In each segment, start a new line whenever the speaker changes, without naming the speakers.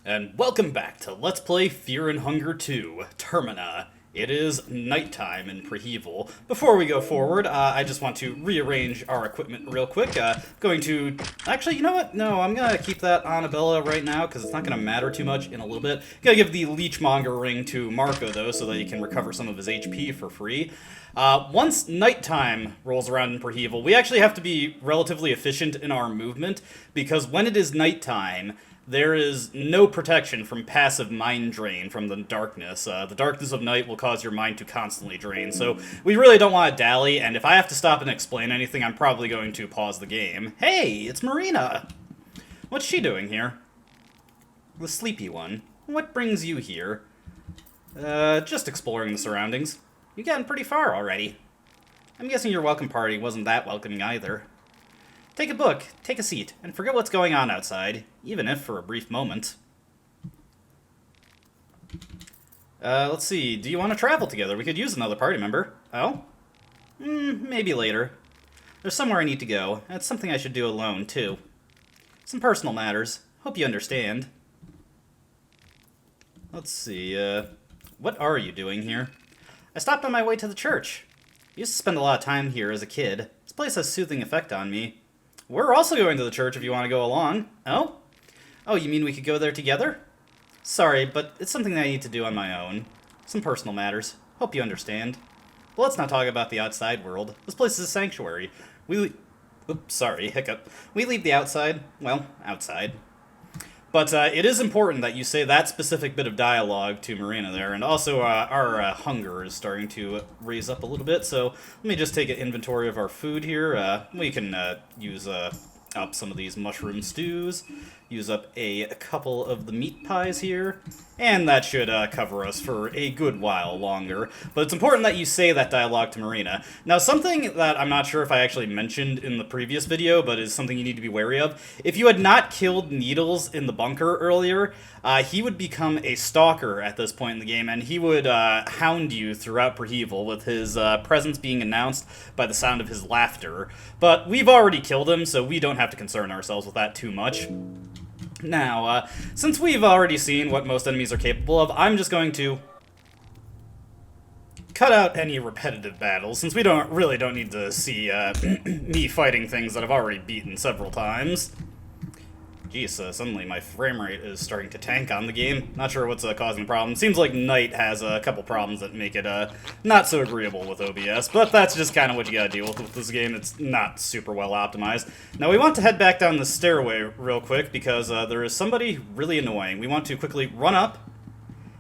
And welcome back to Let's Play Fear and Hunger 2, Termina. It is nighttime in Prehevel. Before we go forward, I just want to rearrange our equipment real quick. Going to... Actually, you know what? No, I'm going to keep that on Abella right now, because it's not going to matter too much in a little bit. Gonna give the Leechmonger ring to Marco, though, so that he can recover some of his HP for free. Once nighttime rolls around in Prehevel, we actually have to be relatively efficient in our movement, because when it is nighttime, there is no protection from passive mind drain from the darkness. The darkness of night will cause your mind to constantly drain, so we really don't want to dally, and if I have to stop and explain anything, I'm probably going to pause the game. Hey, it's Marina! What's she doing here? The sleepy one. What brings you here? Just exploring the surroundings. You've gotten pretty far already. I'm guessing your welcome party wasn't that welcoming either. Take a book, take a seat, and forget what's going on outside, even if for a brief moment. Let's see, do you want to travel together? We could use another party member. Oh? Maybe later. There's somewhere I need to go, and it's something I should do alone, too. Some personal matters. Hope you understand. Let's see, what are you doing here? I stopped on my way to the church. I used to spend a lot of time here as a kid. This place has a soothing effect on me. We're also going to the church if you want to go along. Oh? Oh, you mean we could go there together? Sorry, but it's something that I need to do on my own. Some personal matters. Hope you understand. Well, let's not talk about the outside world. This place is a sanctuary. Oops, sorry, hiccup. We leave the outside. Well, outside. But it is important that you say that specific bit of dialogue to Marina there, and also our hunger is starting to raise up a little bit, so let me just take an inventory of our food here. We can use up some of these mushroom stews, use up a couple of the meat pies here, and that should cover us for a good while longer. But it's important that you say that dialogue to Marina. Now, something that I'm not sure if I actually mentioned in the previous video, but is something you need to be wary of. If you had not killed Needles in the bunker earlier, he would become a stalker at this point in the game, and he would hound you throughout Prehevel, with his presence being announced by the sound of his laughter. But we've already killed him, so we don't have to concern ourselves with that too much. Now, since we've already seen what most enemies are capable of, I'm just going to cut out any repetitive battles, since we really don't need to see me fighting things that I've already beaten several times. Jeez, suddenly my frame rate is starting to tank on the game. Not sure what's causing the problem. Seems like Night has a couple problems that make it not so agreeable with OBS, but that's just kind of what you gotta deal with this game. It's not super well optimized. Now we want to head back down the stairway real quick, because there is somebody really annoying. We want to quickly run up,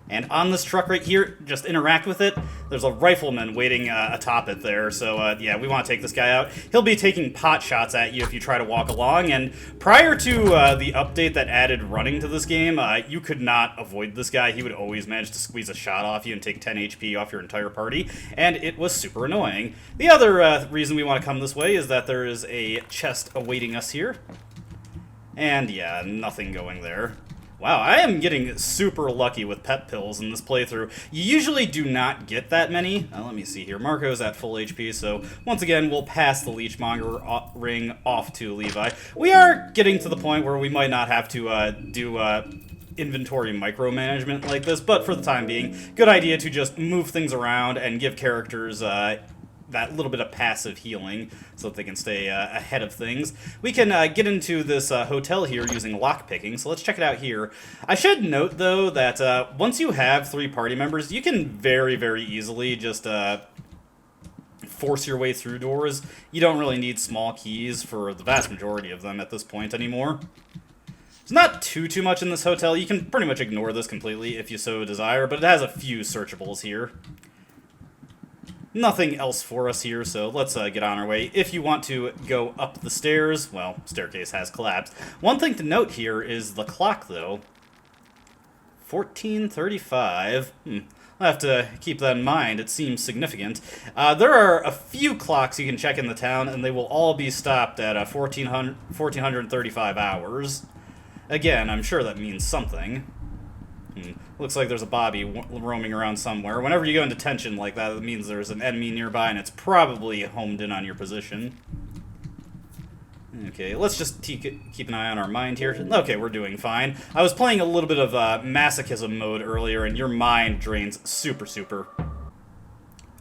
and on this truck right here, just interact with it. There's a rifleman waiting atop it there, so yeah, we want to take this guy out. He'll be taking pot shots at you if you try to walk along, and prior to the update that added running to this game, you could not avoid this guy. He would always manage to squeeze a shot off you and take 10 HP off your entire party, and it was super annoying. The other reason we want to come this way is that there is a chest awaiting us here, and yeah, nothing going there. Wow, I am getting super lucky with pet pills in this playthrough. You usually do not get that many. Let me see here. Marco's at full HP, so once again, we'll pass the Leechmonger ring off to Levi. We are getting to the point where we might not have to do inventory micromanagement like this, but for the time being, good idea to just move things around and give characters that little bit of passive healing so that they can stay ahead of things. We can get into this hotel here using lockpicking, so let's check it out here. I should note, though, that once you have 3 party members, you can very, very easily just force your way through doors. You don't really need small keys for the vast majority of them at this point anymore. There's not too much in this hotel. You can pretty much ignore this completely if you so desire, but it has a few searchables here. Nothing else for us here, so let's get on our way. If you want to go up the stairs, well, staircase has collapsed. One thing to note here is the clock, though. 14:35. I'll have to keep that in mind. It seems significant. There are a few clocks you can check in the town, and they will all be stopped at 1435 hours. Again, I'm sure that means something. Looks like there's a Bobby roaming around somewhere. Whenever you go into tension like that, it means there's an enemy nearby, and it's probably homed in on your position. Okay, let's just keep an eye on our mind here. Okay, we're doing fine. I was playing a little bit of masochism mode earlier, and your mind drains super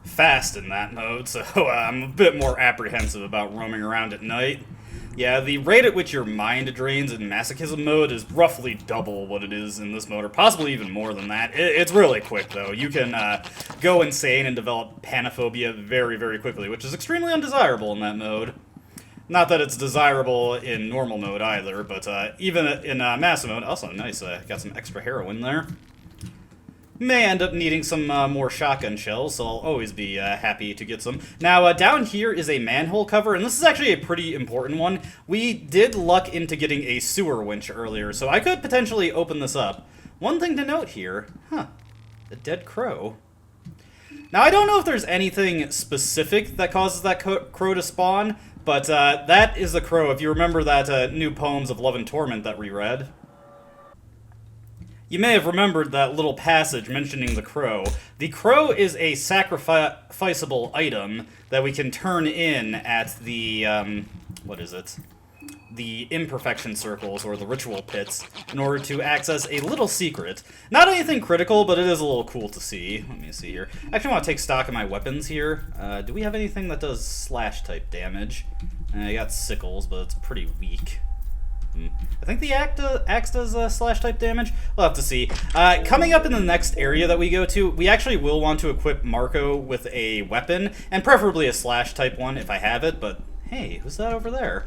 fast in that mode, so I'm a bit more apprehensive about roaming around at night. Yeah, the rate at which your mind drains in masochism mode is roughly double what it is in this mode, or possibly even more than that. It's really quick, though. You can go insane and develop panophobia very quickly, which is extremely undesirable in that mode. Not that it's desirable in normal mode either, but even in massive mode, also nice, got some extra heroin there. May end up needing some more shotgun shells, so I'll always be happy to get some. Now, down here is a manhole cover, and this is actually a pretty important one. We did luck into getting a sewer winch earlier, so I could potentially open this up. One thing to note here, a dead crow. Now, I don't know if there's anything specific that causes that crow to spawn, but that is the crow, if you remember that new Poems of Love and Torment that we read. You may have remembered that little passage mentioning the crow. The crow is a sacrificeable item that we can turn in at the, what is it? The imperfection circles, or the ritual pits, in order to access a little secret. Not anything critical, but it is a little cool to see. Let me see here. I actually want to take stock of my weapons here. Do we have anything that does slash-type damage? I got sickles, but it's pretty weak. I think the axe does slash-type damage. We'll have to see. Coming up in the next area that we go to, we actually will want to equip Marco with a weapon, and preferably a slash-type one if I have it, but hey, who's that over there?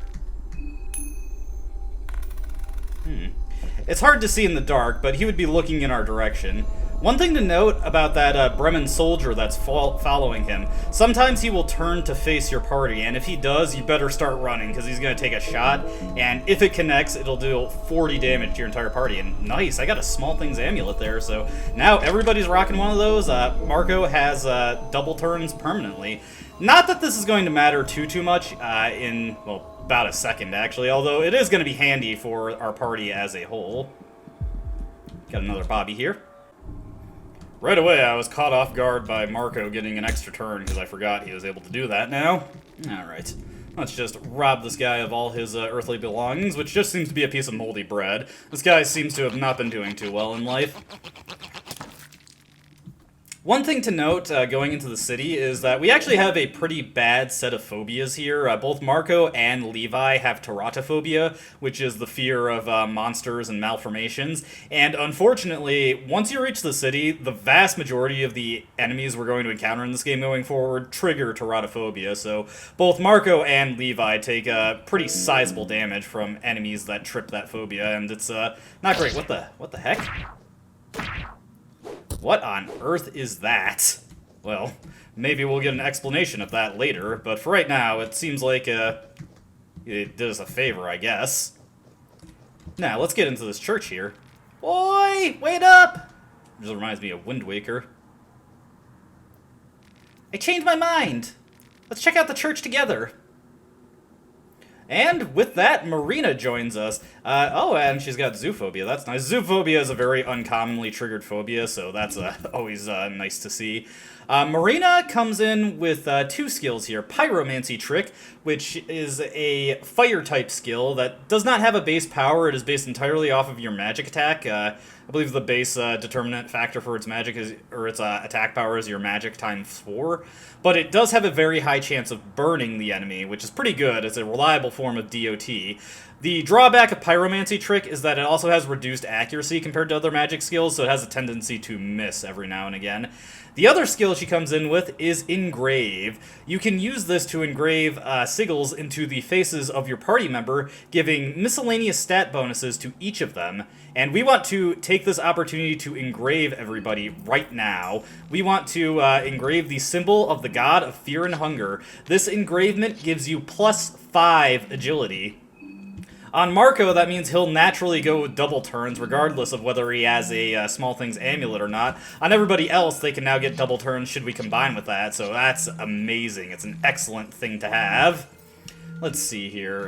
It's hard to see in the dark, but he would be looking in our direction. One thing to note about that Bremen soldier that's following him, sometimes he will turn to face your party, and if he does, you better start running, because he's going to take a shot, and if it connects, it'll do 40 damage to your entire party. And nice, I got a Small Things amulet there, so now everybody's rocking one of those. Marco has double turns permanently. Not that this is going to matter too much in, well, about a second, actually, although it is going to be handy for our party as a whole. Got another Bobby here. Right away, I was caught off guard by Marco getting an extra turn, because I forgot he was able to do that now. Alright, let's just rob this guy of all his earthly belongings, which just seems to be a piece of moldy bread. This guy seems to have not been doing too well in life. One thing to note going into the city is that we actually have a pretty bad set of phobias here. Both Marco and Levi have teratophobia, which is the fear of monsters and malformations. And unfortunately, once you reach the city, the vast majority of the enemies we're going to encounter in this game going forward trigger teratophobia. So both Marco and Levi take pretty sizable damage from enemies that trip that phobia, and it's not great. What the heck? What on earth is that? Well, maybe we'll get an explanation of that later, but for right now, it seems like it did us a favor, I guess. Now, let's get into this church here. Boy, wait up! Just reminds me of Wind Waker. I changed my mind! Let's check out the church together. And with that, Marina joins us. Oh, and she's got zoophobia. That's nice. Zoophobia is a very uncommonly triggered phobia, so that's always nice to see. Marina comes in with two skills here. Pyromancy Trick, which is a fire-type skill that does not have a base power. It is based entirely off of your magic attack. I believe the base determinant factor for its magic is, or its attack power is your magic times 4. But it does have a very high chance of burning the enemy, which is pretty good. It's a reliable form of DOT. The drawback of Pyromancy Trick is that it also has reduced accuracy compared to other magic skills, so it has a tendency to miss every now and again. The other skill she comes in with is Engrave. You can use this to engrave sigils into the faces of your party member, giving miscellaneous stat bonuses to each of them. And we want to take this opportunity to engrave everybody right now. We want to engrave the symbol of the god of fear and hunger. This engravement gives you +5 agility. On Marco, that means he'll naturally go with double turns, regardless of whether he has a Small Things amulet or not. On everybody else, they can now get double turns should we combine with that, so that's amazing. It's an excellent thing to have. Let's see here.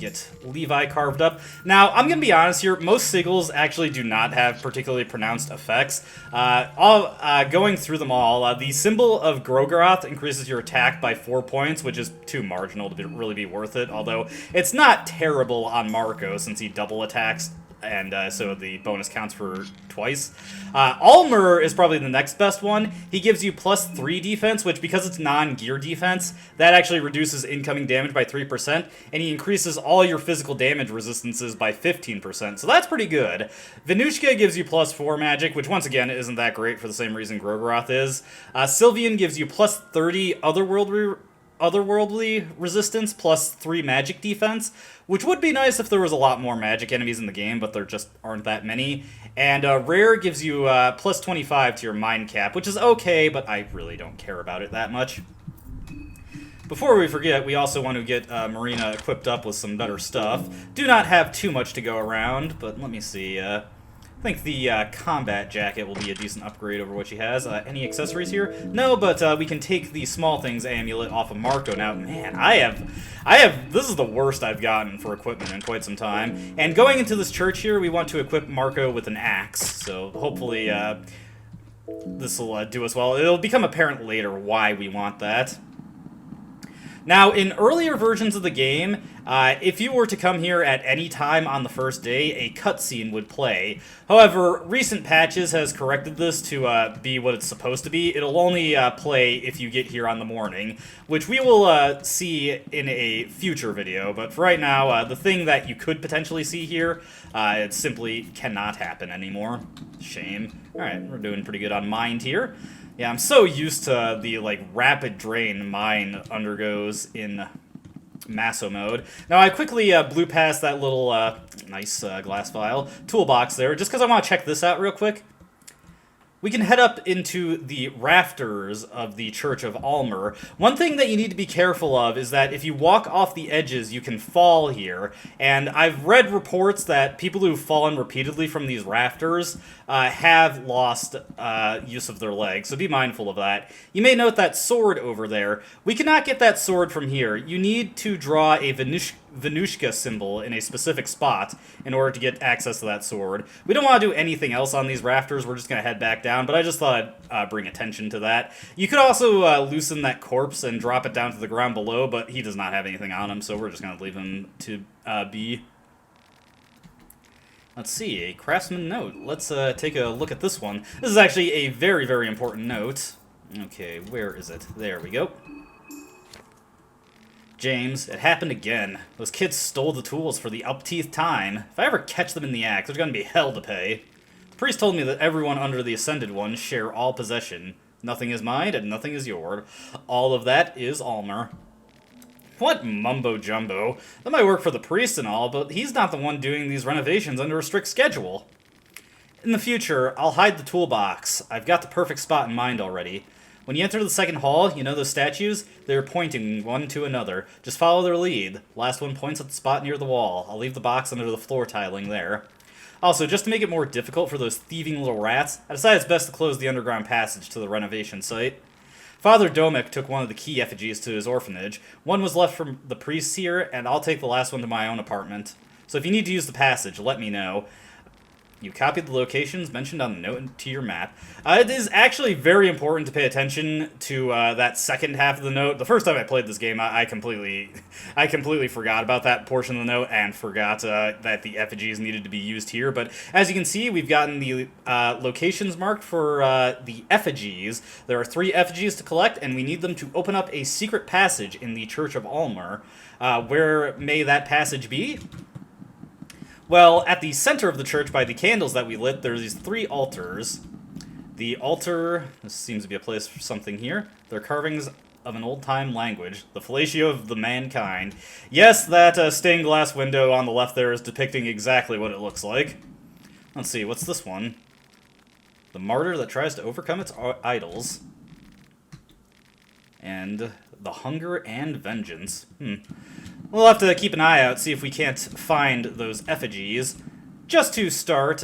get Levi carved up. Now, I'm going to be honest here, most sigils actually do not have particularly pronounced effects. Going through them all, the symbol of Grogaroth increases your attack by 4 points, which is too marginal to really be worth it, although it's not terrible on Marco since he double attacks, and so the bonus counts for twice. Alll-mer is probably the next best one. He gives you +3 defense, which because it's non-gear defense, that actually reduces incoming damage by 3%, and he increases all your physical damage resistances by 15%, so that's pretty good. Venushka gives you +4 magic, which once again isn't that great for the same reason Grogaroth is. Sylvian gives you +30 otherworldly resistance +3 magic defense, which would be nice if there was a lot more magic enemies in the game, but there just aren't that many. And Rare gives you +25 to your mind cap, which is okay, but I really don't care about it that much. Before we forget, we also want to get Marina equipped up with some better stuff. Do not have too much to go around, but let me see. I think the combat jacket will be a decent upgrade over what she has. Any accessories here? No, but we can take the small things amulet off of Marco now. Man, this is the worst I've gotten for equipment in quite some time. And going into this church here, we want to equip Marco with an axe. So hopefully this will do us well. It'll become apparent later why we want that. Now, in earlier versions of the game, if you were to come here at any time on the first day, a cutscene would play. However, recent patches has corrected this to be what it's supposed to be. It'll only play if you get here on the morning, which we will see in a future video. But for right now, the thing that you could potentially see here, it simply cannot happen anymore. Shame. Alright, we're doing pretty good on mind here. Yeah, I'm so used to the, like, rapid drain mine undergoes in Masso mode. Now, I quickly blew past that little, nice glass vial toolbox there, just because I want to check this out real quick. We can head up into the rafters of the Church of Alll-mer. One thing that you need to be careful of is that if you walk off the edges, you can fall here. And I've read reports that people who've fallen repeatedly from these rafters have lost use of their legs, so be mindful of that. You may note that sword over there. We cannot get that sword from here. You need to draw a Venushka symbol in a specific spot in order to get access to that sword. We don't want to do anything else on these rafters. We're just going to head back down, but I just thought I'd bring attention to that. You could also loosen that corpse and drop it down to the ground below, but he does not have anything on him, so we're just going to leave him to be. Let's see, a craftsman note. Let's take a look at this one. This is actually a very, very important note. Okay, where is it? There we go. James, it happened again. Those kids stole the tools for the upteeth time. If I ever catch them in the act, there's gonna be hell to pay. The priest told me that everyone under the Ascended One share all possession. Nothing is mine and nothing is yours. All of that is Alll-mer. What mumbo-jumbo. That might work for the priest and all, but he's not the one doing these renovations under a strict schedule. In the future, I'll hide the toolbox. I've got the perfect spot in mind already. When you enter the second hall, you know those statues? They're pointing one to another. Just follow their lead. Last one points at the spot near the wall. I'll leave the box under the floor tiling there. Also, just to make it more difficult for those thieving little rats, I decided it's best to close the underground passage to the renovation site. Father Domek took one of the key effigies to his orphanage. One was left from the priests here, and I'll take the last one to my own apartment. So if you need to use the passage, let me know. You copied the locations mentioned on the note to your map. It is actually very important to pay attention to that second half of the note. The first time I played this game, I completely forgot about that portion of the note and forgot that the effigies needed to be used here. But as you can see, we've gotten the locations marked for the effigies. There are 3 effigies to collect, and we need them to open up a secret passage in the Church of Alll-mer. Where may that passage be? Well, at the center of the church, by the candles that we lit, there's these 3 altars. The altar, this seems to be a place for something here. They're carvings of an old-time language, the fellatio of the mankind. Yes, that stained glass window on the left there is depicting exactly what it looks like. Let's see, what's this one? The martyr that tries to overcome its idols. And the hunger and vengeance. We'll have to keep an eye out, see if we can't find those effigies. Just to start,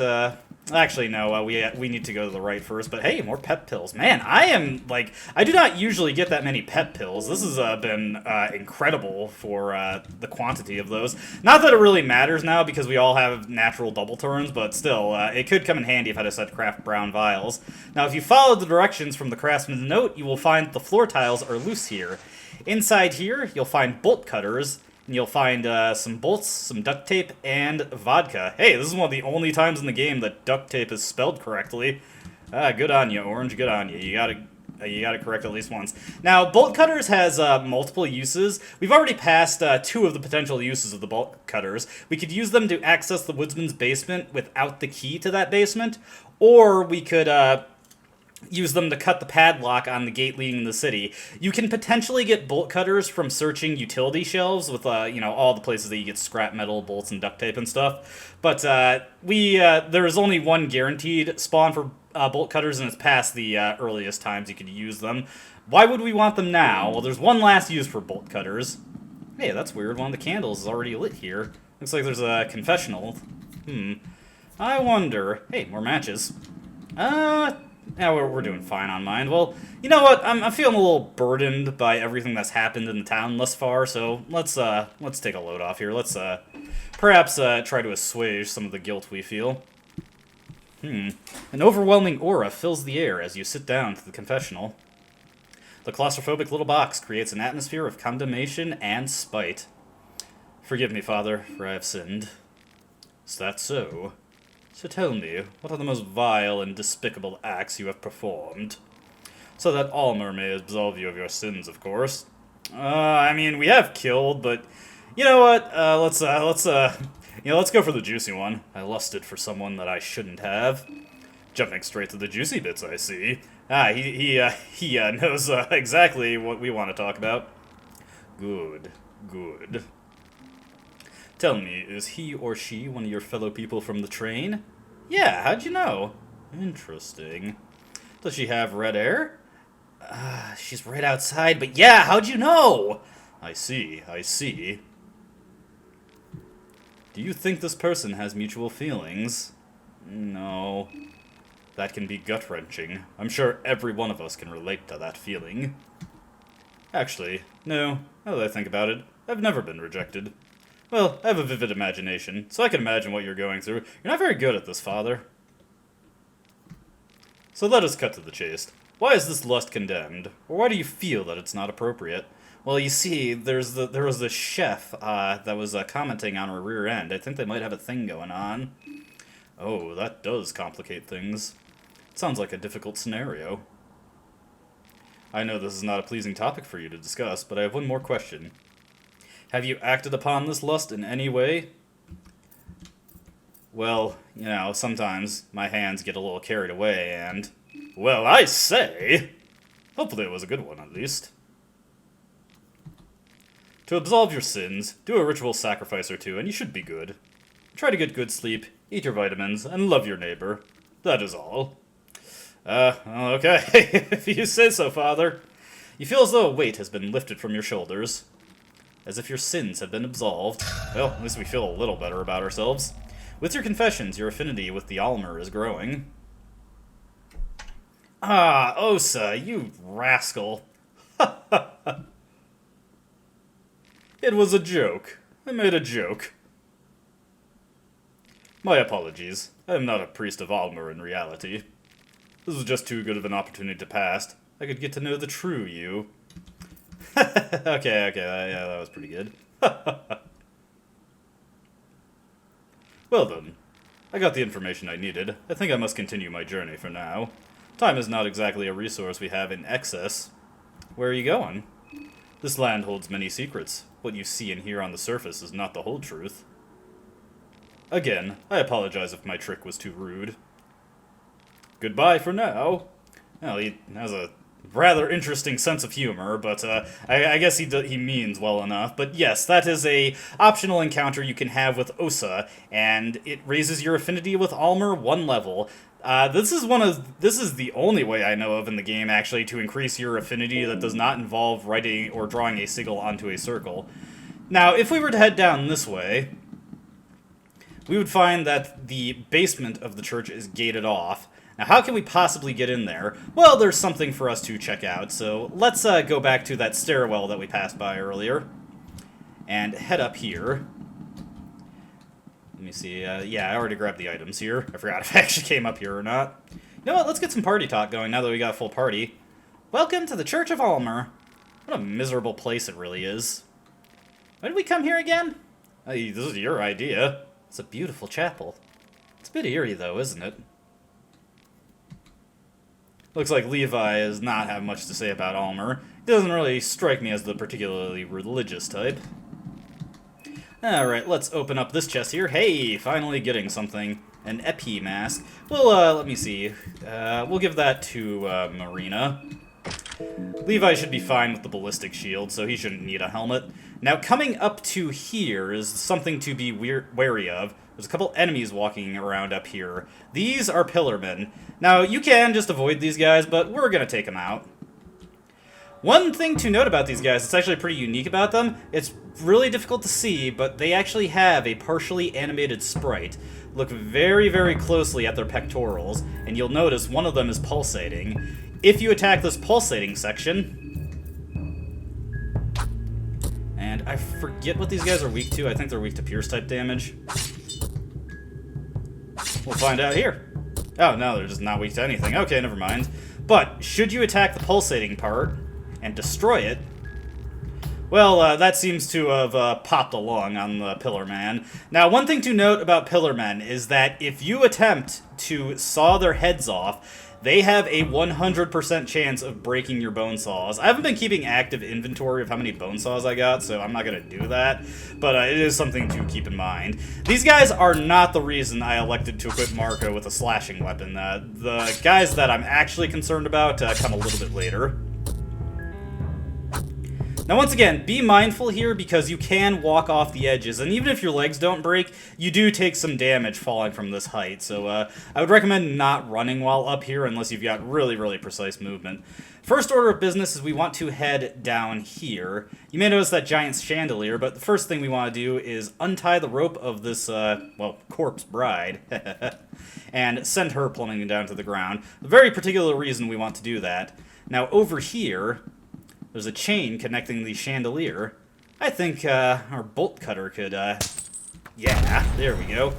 Actually, no, we need to go to the right first, but hey, more pep pills. Man, I am, like, I do not usually get that many pep pills. This has been incredible for the quantity of those. Not that it really matters now, because we all have natural double turns, but still, it could come in handy if I decide to craft brown vials. Now, if you follow the directions from the craftsman's note, you will find the floor tiles are loose here. Inside here, you'll find bolt cutters, and you'll find some bolts, some duct tape, and vodka. Hey, this is one of the only times in the game that duct tape is spelled correctly. Good on you, Orange. Good on you. You got it correct at least once. Now, bolt cutters has multiple uses. We've already passed 2 of the potential uses of the bolt cutters. We could use them to access the woodsman's basement without the key to that basement, or we could use them to cut the padlock on the gate leading to the city. You can potentially get bolt cutters from searching utility shelves with, all the places that you get scrap metal, bolts, and duct tape and stuff. But there is only one guaranteed spawn for bolt cutters, and it's past the earliest times you could use them. Why would we want them now? Well, there's one last use for bolt cutters. Hey, that's weird. One of the candles is already lit here. Looks like there's a confessional. I wonder... Hey, more matches. Yeah, we're doing fine on mine. Well, you know what? I'm feeling a little burdened by everything that's happened in the town thus far, so let's take a load off here. Let's perhaps try to assuage some of the guilt we feel. An overwhelming aura fills the air as you sit down to the confessional. The claustrophobic little box creates an atmosphere of condemnation and spite. Forgive me, Father, for I have sinned. Is that so? So tell me, what are the most vile and despicable acts you have performed? So that Alll-mer may absolve you of your sins, of course. I mean, we have killed, but you know what? Let's go for the juicy one. I lusted for someone that I shouldn't have. Jumping straight to the juicy bits, I see. He knows exactly what we want to talk about. Good. Tell me, is he or she one of your fellow people from the train? Yeah, how'd you know? Interesting. Does she have red hair? She's right outside, but yeah, how'd you know? I see. Do you think this person has mutual feelings? No. That can be gut-wrenching. I'm sure every one of us can relate to that feeling. Actually, no. Now that I think about it, I've never been rejected. Well, I have a vivid imagination, so I can imagine what you're going through. You're not very good at this, Father. So let us cut to the chase. Why is this lust condemned? Or why do you feel that it's not appropriate? Well, you see, there was the chef that was commenting on her rear end. I think they might have a thing going on. Oh, that does complicate things. It sounds like a difficult scenario. I know this is not a pleasing topic for you to discuss, but I have one more question. Have you acted upon this lust in any way? Well, sometimes my hands get a little carried away and... Well, I say! Hopefully it was a good one, at least. To absolve your sins, do a ritual sacrifice or two, and you should be good. Try to get good sleep, eat your vitamins, and love your neighbor. That is all. Okay, if you say so, Father. You feel as though a weight has been lifted from your shoulders. As if your sins have been absolved. Well, at least we feel a little better about ourselves. With your confessions, your affinity with the Alll-mer is growing. Ah, Osa, you rascal. It was a joke. I made a joke. My apologies. I am not a priest of Alll-mer in reality. This was just too good of an opportunity to pass. I could get to know the true you. Okay, yeah, that was pretty good. Well then, I got the information I needed. I think I must continue my journey for now. Time is not exactly a resource we have in excess. Where are you going? This land holds many secrets. What you see and hear on the surface is not the whole truth. Again, I apologize if my trick was too rude. Goodbye for now. Well, he has a rather interesting sense of humor, but I guess he means well enough. But yes, that is a optional encounter you can have with Osa, and it raises your affinity with Alll-mer 1 level. This is the only way I know of in the game, actually, to increase your affinity that does not involve writing or drawing a sigil onto a circle. Now, if we were to head down this way, we would find that the basement of the church is gated off. Now, how can we possibly get in there? Well, there's something for us to check out, so let's go back to that stairwell that we passed by earlier, and head up here. Let me see, yeah, I already grabbed the items here. I forgot if I actually came up here or not. You know what, let's get some party talk going now that we got a full party. Welcome to the Church of Alll-mer. What a miserable place it really is. Why did we come here again? Hey, this is your idea. It's a beautiful chapel. It's a bit eerie though, isn't it? Looks like Levi does not have much to say about Alll-mer. He doesn't really strike me as the particularly religious type. Alright, let's open up this chest here. Hey, finally getting something. An Epi mask. Well, let me see. We'll give that to Marina. Levi should be fine with the ballistic shield, so he shouldn't need a helmet. Now, coming up to here is something to be wary of. There's a couple enemies walking around up here. These are pillarmen. Now, you can just avoid these guys, but we're gonna take them out. One thing to note about these guys, it's actually pretty unique about them. It's really difficult to see, but they actually have a partially animated sprite. Look very, very closely at their pectorals, and you'll notice one of them is pulsating. If you attack this pulsating section... And I forget what these guys are weak to. I think they're weak to pierce-type damage. We'll find out here. Oh, no, they're just not weak to anything. Okay, never mind. But, should you attack the pulsating part and destroy it, well, that seems to have popped along on the Pillar Man. Now, one thing to note about Pillar Men is that if you attempt to saw their heads off, they have a 100% chance of breaking your bone saws. I haven't been keeping active inventory of how many bone saws I got, so I'm not going to do that, but it is something to keep in mind. These guys are not the reason I elected to equip Marco with a slashing weapon. The guys that I'm actually concerned about come a little bit later. Now, once again, be mindful here because you can walk off the edges, and even if your legs don't break, you do take some damage falling from this height, so I would recommend not running while up here unless you've got really, really precise movement. First order of business is we want to head down here. You may notice that giant chandelier, but the first thing we want to do is untie the rope of this, well, corpse bride, and send her plummeting down to the ground. A very particular reason we want to do that. Now, over here... there's a chain connecting the chandelier. I think our bolt cutter could, yeah, there we go.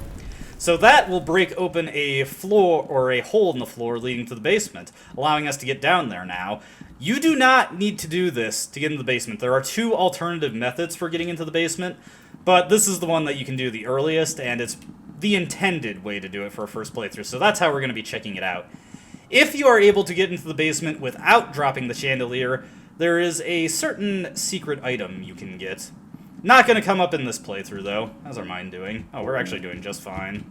So that will break open a floor, or a hole in the floor leading to the basement, allowing us to get down there now. You do not need to do this to get into the basement. There are two alternative methods for getting into the basement, but this is the one that you can do the earliest, and it's the intended way to do it for a first playthrough, so that's how we're going to be checking it out. If you are able to get into the basement without dropping the chandelier, there is a certain secret item you can get. Not going to come up in this playthrough, though. How's our mind doing? Oh, we're actually doing just fine.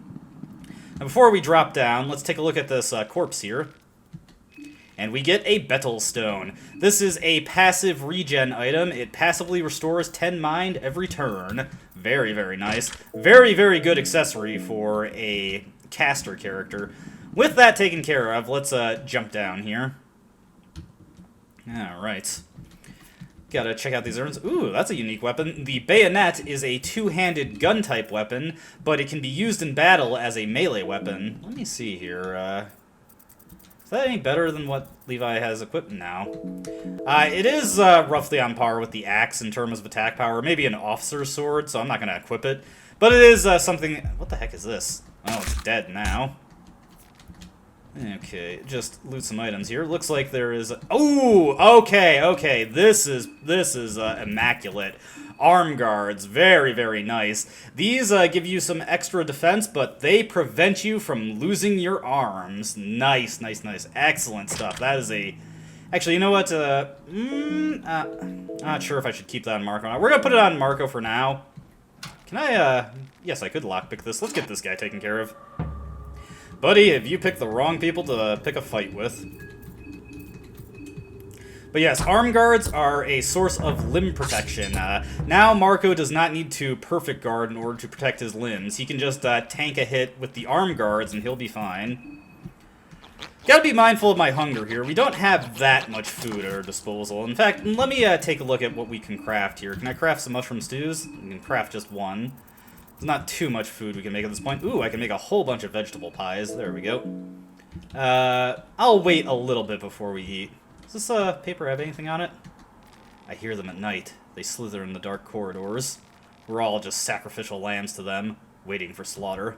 Now, before we drop down, let's take a look at this corpse here. And we get a Betel Stone. This is a passive regen item. It passively restores 10 mind every turn. Very, very nice. Very, very good accessory for a caster character. With that taken care of, let's jump down here. Alright. Gotta check out these urns. Ooh, that's a unique weapon. The bayonet is a two-handed gun-type weapon, but it can be used in battle as a melee weapon. Let me see here. Is that any better than what Levi has equipped now? It is roughly on par with the axe in terms of attack power. Maybe an officer's sword, so I'm not gonna equip it. But it is something... What the heck is this? Oh, it's dead now. Okay, just loot some items here. Looks like there is... Oh, okay. This is immaculate. Arm guards, very, very nice. These give you some extra defense, but they prevent you from losing your arms. Nice. Excellent stuff. That is a... Actually, you know what? Not sure if I should keep that on Marco. We're gonna put it on Marco for now. Can I, Yes, I could lockpick this. Let's get this guy taken care of. Buddy, have you picked the wrong people to pick a fight with? But yes, arm guards are a source of limb protection. Now Marco does not need to perfect guard in order to protect his limbs. He can just tank a hit with the arm guards and he'll be fine. Gotta be mindful of my hunger here. We don't have that much food at our disposal. In fact, let me take a look at what we can craft here. Can I craft some mushroom stews? We can craft just one. There's not too much food we can make at this point. Ooh, I can make a whole bunch of vegetable pies. There we go. I'll wait a little bit before we eat. Does this paper have anything on it? I hear them at night. They slither in the dark corridors. We're all just sacrificial lambs to them, waiting for slaughter.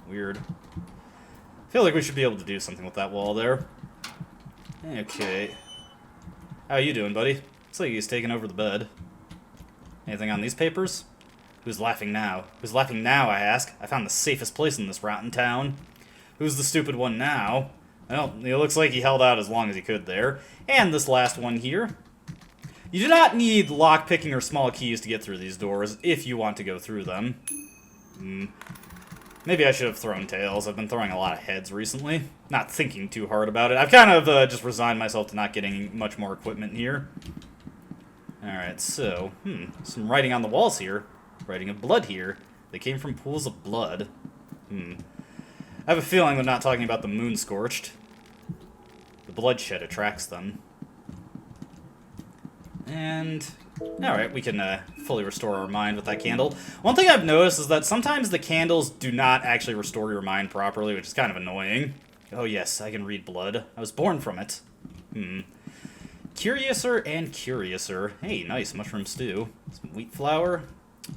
Weird. I feel like we should be able to do something with that wall there. Okay. How you doing, buddy? Looks like he's taking over the bed. Anything on these papers? Who's laughing now? Who's laughing now, I ask? I found the safest place in this rotten town. Who's the stupid one now? Well, it looks like he held out as long as he could there. And this last one here. You do not need lockpicking or small keys to get through these doors if you want to go through them. Maybe I should have thrown tails. I've been throwing a lot of heads recently. Not thinking too hard about it. I've kind of just resigned myself to not getting much more equipment here. Alright, so, some writing on the walls here. Writing of blood here. They came from pools of blood. I have a feeling they're not talking about the moon scorched. The bloodshed attracts them. And, alright, we can fully restore our mind with that candle. One thing I've noticed is that sometimes the candles do not actually restore your mind properly, which is kind of annoying. Oh yes, I can read blood. I was born from it. Curiouser and curiouser. Hey, nice, mushroom stew. Some wheat flour.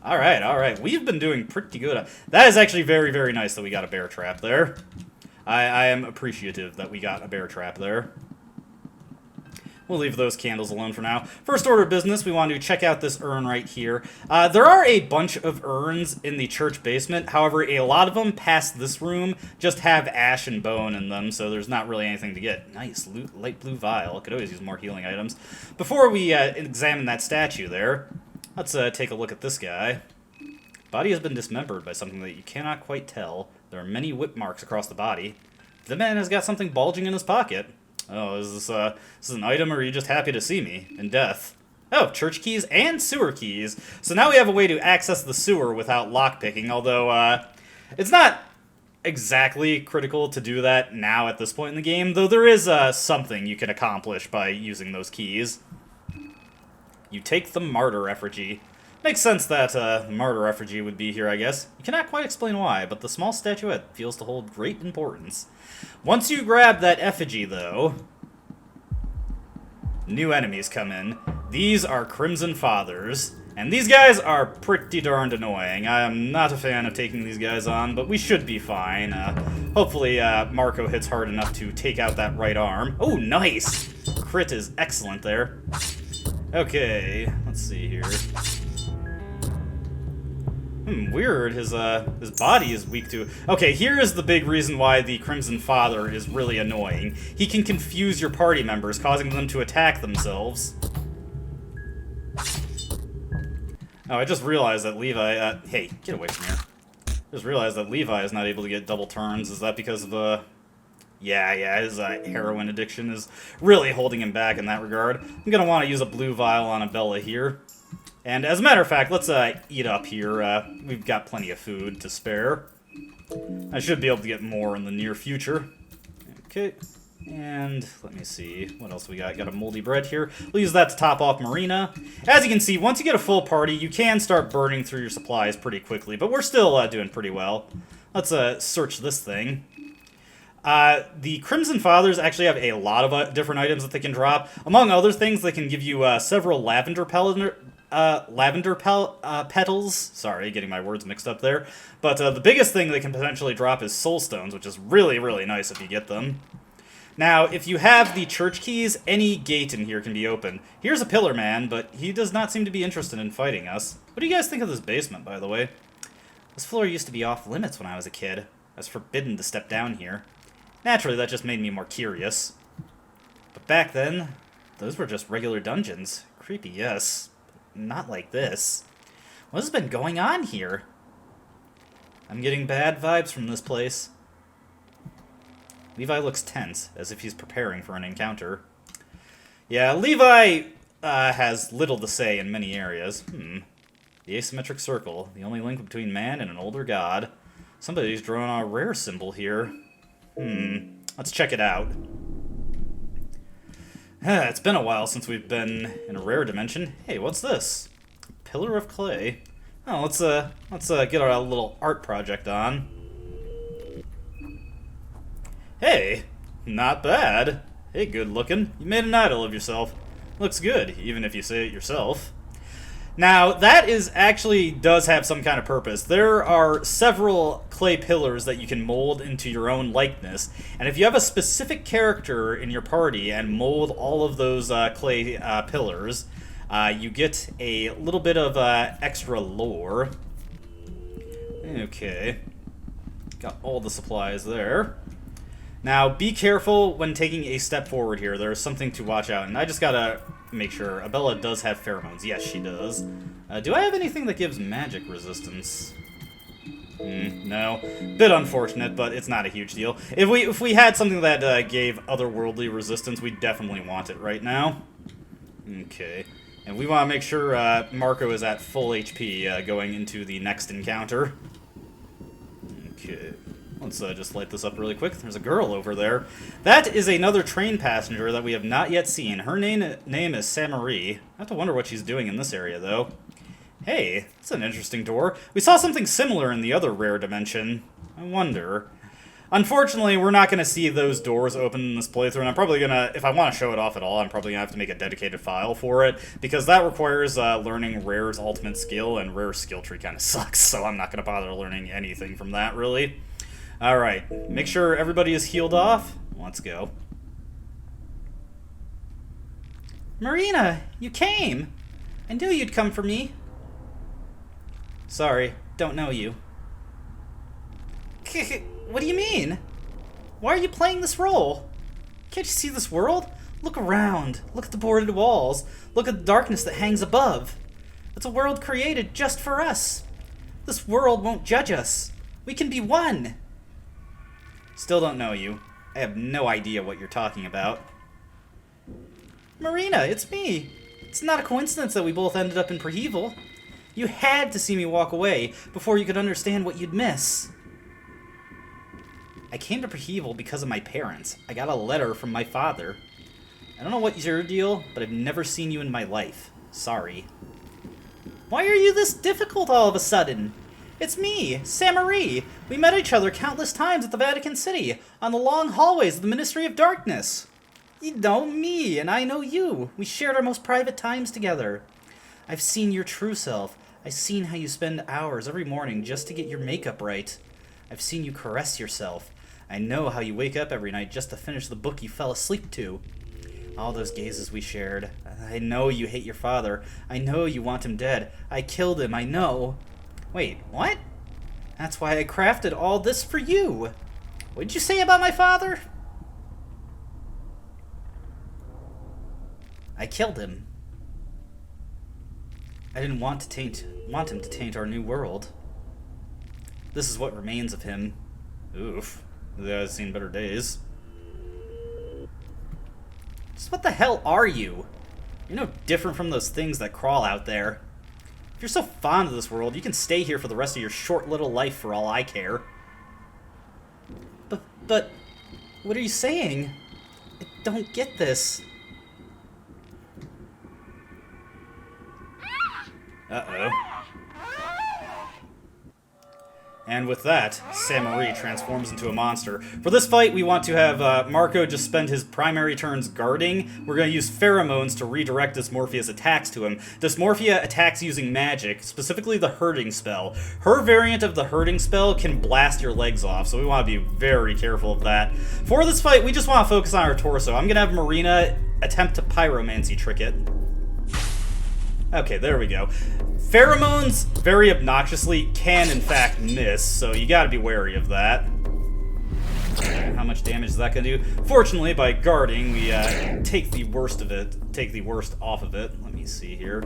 Alright, alright. We've been doing pretty good. That is actually very, very nice that we got a bear trap there. I am appreciative that we got a bear trap there. We'll leave those candles alone for now. First order of business, we want to check out this urn right here. There are a bunch of urns in the church basement. However, a lot of them past this room just have ash and bone in them, so there's not really anything to get. Nice, light blue vial. Could always use more healing items. Before we examine that statue there, let's take a look at this guy. Body has been dismembered by something that you cannot quite tell. There are many whip marks across the body. The man has got something bulging in his pocket. Oh, is this an item, or are you just happy to see me in death? Oh, church keys and sewer keys. So now we have a way to access the sewer without lockpicking, although it's not exactly critical to do that now at this point in the game, though there is something you can accomplish by using those keys. You take the Martyr Effigy. Makes sense that the Martyr Effigy would be here, I guess. You cannot quite explain why, but the small statuette feels to hold great importance. Once you grab that effigy, though, new enemies come in. These are Crimson Fathers, and these guys are pretty darned annoying. I am not a fan of taking these guys on, but we should be fine. Hopefully, Marco hits hard enough to take out that right arm. Oh, nice! Crit is excellent there. Okay, let's see here. Weird. His body is weak to... Okay, here is the big reason why the Crimson Father is really annoying. He can confuse your party members, causing them to attack themselves. Oh, I just realized that Levi... hey, get away from here. Just realized that Levi is not able to get double turns. Is that because of the... Yeah, his heroin addiction is really holding him back in that regard. I'm gonna want to use a blue vial on Abella here. And as a matter of fact, let's eat up here. We've got plenty of food to spare. I should be able to get more in the near future. Okay, and let me see. What else we got? Got a moldy bread here. We'll use that to top off Marina. As you can see, once you get a full party, you can start burning through your supplies pretty quickly, but we're still doing pretty well. Let's search this thing. The Crimson Fathers actually have a lot of different items that they can drop. Among other things, they can give you several lavender petals. Sorry, getting my words mixed up there. But the biggest thing they can potentially drop is soul stones, which is really, really nice if you get them. Now, if you have the church keys, any gate in here can be opened. Here's a pillar man, but he does not seem to be interested in fighting us. What do you guys think of this basement, by the way? This floor used to be off limits when I was a kid. I was forbidden to step down here. Naturally, that just made me more curious. But back then, those were just regular dungeons. Creepy, yes. Not like this. What has been going on here? I'm getting bad vibes from this place. Levi looks tense, as if he's preparing for an encounter. Yeah, Levi has little to say in many areas. The asymmetric circle, the only link between man and an older god. Somebody's drawn a rare symbol here. Let's check it out. It's been a while since we've been in a rare dimension. Hey, what's this? A pillar of clay. Oh, let's get our little art project on. Hey, not bad. Hey, good looking. You made an idol of yourself. Looks good, even if you say it yourself. Now, that does have some kind of purpose. There are several clay pillars that you can mold into your own likeness, and if you have a specific character in your party and mold all of those clay pillars, you get a little bit of extra lore. Okay. Got all the supplies there. Now, be careful when taking a step forward here. There's something to watch out, and I just gotta make sure. Abella does have pheromones. Yes, she does. Do I have anything that gives magic resistance? No. Bit unfortunate, but it's not a huge deal. If we had something that gave otherworldly resistance, we definitely want it right now. Okay. And we want to make sure Marco is at full HP going into the next encounter. Okay. Let's just light this up really quick. There's a girl over there. That is another train passenger that we have not yet seen. Her name is Samarie. I have to wonder what she's doing in this area, though. Hey, that's an interesting door. We saw something similar in the other rare dimension. I wonder. Unfortunately, we're not going to see those doors open in this playthrough, and I'm probably going to, if I want to show it off at all, I'm probably going to have to make a dedicated file for it, because that requires learning Rare's ultimate skill, and Rare's skill tree kind of sucks, so I'm not going to bother learning anything from that, really. Alright, make sure everybody is healed off. Let's go. Marina, you came! I knew you'd come for me. Sorry, don't know you. What do you mean? Why are you playing this role? Can't you see this world? Look around. Look at the boarded walls. Look at the darkness that hangs above. It's a world created just for us. This world won't judge us. We can be one. Still don't know you. I have no idea what you're talking about. Marina, it's me. It's not a coincidence that we both ended up in Prehevel. You had to see me walk away before you could understand what you'd miss. I came to Prehevel because of my parents. I got a letter from my father. I don't know what's your deal, but I've never seen you in my life. Sorry. Why are you this difficult all of a sudden? It's me, Samarie. We met each other countless times at the Vatican City, on the long hallways of the Ministry of Darkness. You know me, and I know you. We shared our most private times together. I've seen your true self. I've seen how you spend hours every morning just to get your makeup right. I've seen you caress yourself. I know how you wake up every night just to finish the book you fell asleep to. All those gazes we shared. I know you hate your father. I know you want him dead. I killed him, I know. Wait, what? That's why I crafted all this for you. What did you say about my father? I killed him. I didn't want him to taint our new world. This is what remains of him. Oof. I've seen better days. Just what the hell are you? You're no different from those things that crawl out there. If you're so fond of this world, you can stay here for the rest of your short little life for all I care. But, what are you saying? I don't get this. Uh-oh. And with that, Samarie transforms into a monster. For this fight, we want to have Marco just spend his primary turns guarding. We're going to use pheromones to redirect Dysmorphia's attacks to him. Dysmorphia attacks using magic, specifically the hurting spell. Her variant of the hurting spell can blast your legs off, so we want to be very careful of that. For this fight, we just want to focus on our torso. I'm going to have Marina attempt to pyromancy trick it. Okay, there we go. Pheromones, very obnoxiously, can in fact miss, so you gotta be wary of that. How much damage is that gonna do? Fortunately, by guarding, we take the worst off of it. Let me see here.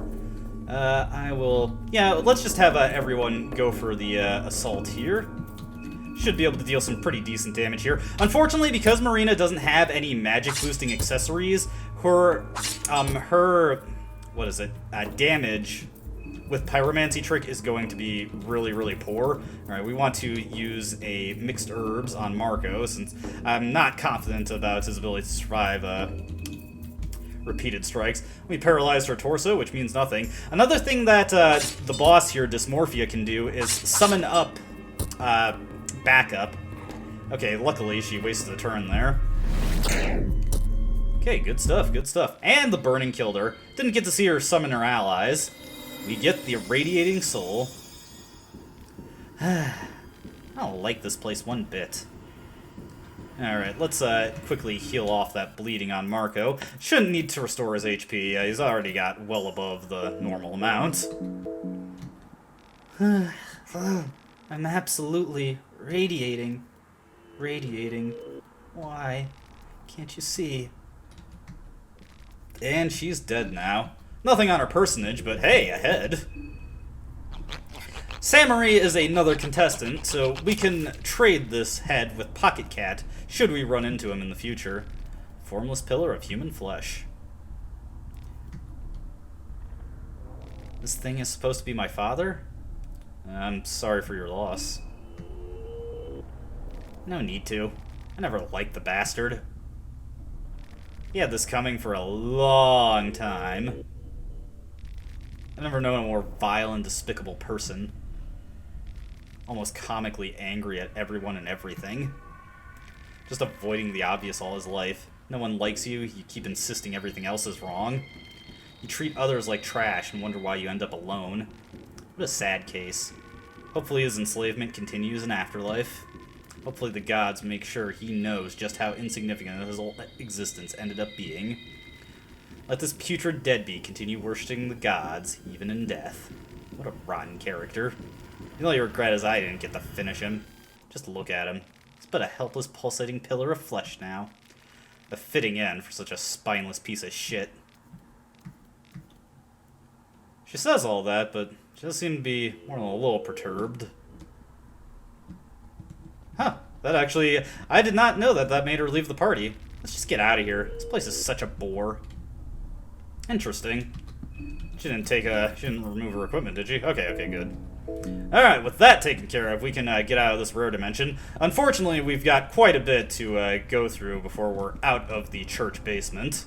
Let's just have everyone go for the assault here. Should be able to deal some pretty decent damage here. Unfortunately, because Marina doesn't have any magic boosting accessories, her damage with Pyromancy Trick is going to be really, really poor. Alright, we want to use a Mixed Herbs on Marco, since I'm not confident about his ability to survive repeated strikes. We paralyzed her torso, which means nothing. Another thing that the boss here, Dysmorphia, can do is summon up backup. Okay, luckily she wasted a turn there. Okay, good stuff, good stuff. And the burning killed her. Didn't get to see her summon her allies. We get the irradiating soul. I don't like this place one bit. Alright, let's quickly heal off that bleeding on Marco. Shouldn't need to restore his HP. He's already got well above the normal amount. I'm absolutely radiating. Radiating. Why? Can't you see? And she's dead now. Nothing on her personage, but hey, a head. Samari is another contestant, so we can trade this head with Pocket Cat, should we run into him in the future. Formless pillar of human flesh. This thing is supposed to be my father? I'm sorry for your loss. No need to. I never liked the bastard. He had this coming for a long time. I've never known a more vile and despicable person. Almost comically angry at everyone and everything. Just avoiding the obvious all his life. No one likes you, you keep insisting everything else is wrong. You treat others like trash and wonder why you end up alone. What a sad case. Hopefully his enslavement continues in afterlife. Hopefully the gods make sure he knows just how insignificant his whole existence ended up being. Let this putrid deadbeat continue worshipping the gods, even in death. What a rotten character. The only regret is I didn't get to finish him. Just look at him. He's but a helpless, pulsating pillar of flesh now. A fitting end for such a spineless piece of shit. She says all that, but she does seem to be more than a little perturbed. Huh, that actually... I did not know that that made her leave the party. Let's just get out of here. This place is such a bore. Interesting. She didn't remove her equipment, did she? Okay, good. Alright, with that taken care of, we can get out of this rare dimension. Unfortunately, we've got quite a bit to go through before we're out of the church basement.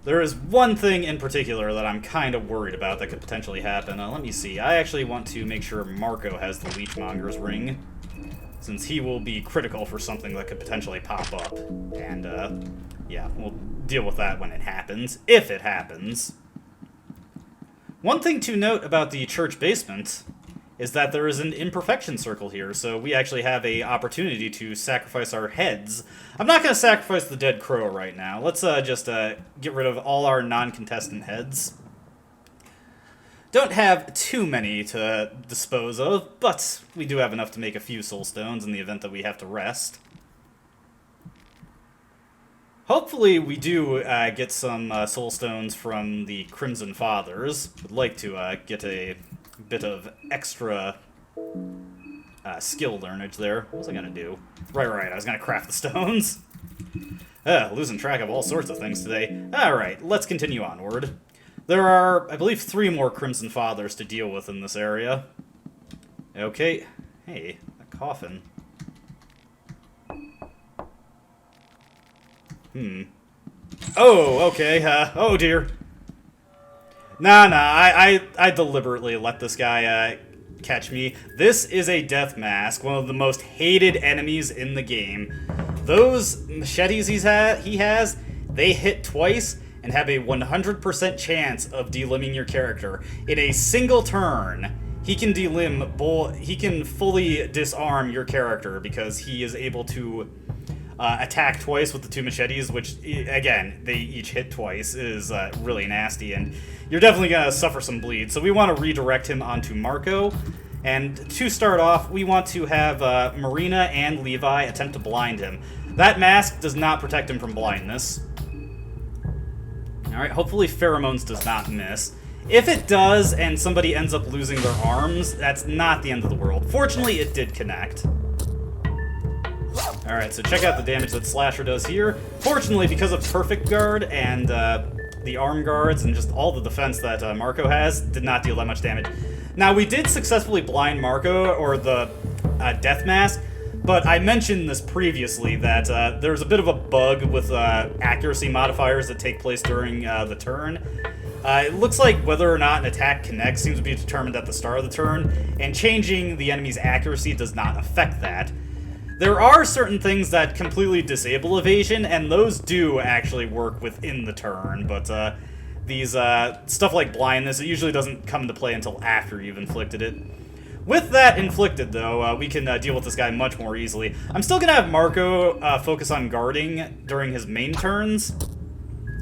There is one thing in particular that I'm kind of worried about that could potentially happen. Let me see. I actually want to make sure Marco has the Leechmonger's ring, since he will be critical for something that could potentially pop up. And, yeah, we'll deal with that when it happens, if it happens. One thing to note about the church basement is that there is an imperfection circle here, so we actually have a opportunity to sacrifice our heads. I'm not going to sacrifice the dead crow right now. Let's just get rid of all our non-contestant heads. Don't have too many to dispose of, but we do have enough to make a few soul stones in the event that we have to rest. Hopefully we do get some soul stones from the Crimson Fathers. Would like to get a bit of extra skill learnage there. What was I gonna do? Right, I was gonna craft the stones. Losing track of all sorts of things today. Alright, let's continue onward. There are, I believe, 3 more Crimson Fathers to deal with in this area. Okay. Hey, a coffin. Oh, okay. Oh, dear. Nah, I deliberately let this guy catch me. This is a death mask, one of the most hated enemies in the game. Those machetes he has, they hit twice and have a 100% chance of delimbing your character. In a single turn, he can he can fully disarm your character because he is able to attack twice with the 2 machetes, which, again, they each hit twice, is really nasty, and you're definitely going to suffer some bleed. So we want to redirect him onto Marco, and to start off, we want to have Marina and Levi attempt to blind him. That mask does not protect him from blindness. Alright, hopefully Pheromones does not miss. If it does, and somebody ends up losing their arms, that's not the end of the world. Fortunately, it did connect. Alright, so check out the damage that Slasher does here. Fortunately, because of Perfect Guard and the arm guards and just all the defense that Marco has, did not deal that much damage. Now, we did successfully blind Marco, or the Death Mask, But I mentioned this previously, that there's a bit of a bug with accuracy modifiers that take place during the turn. It looks like whether or not an attack connects seems to be determined at the start of the turn, and changing the enemy's accuracy does not affect that. There are certain things that completely disable evasion, and those do actually work within the turn, but these stuff like blindness, it usually doesn't come into play until after you've inflicted it. With that inflicted, though, we can deal with this guy much more easily. I'm still going to have Marco focus on guarding during his main turns.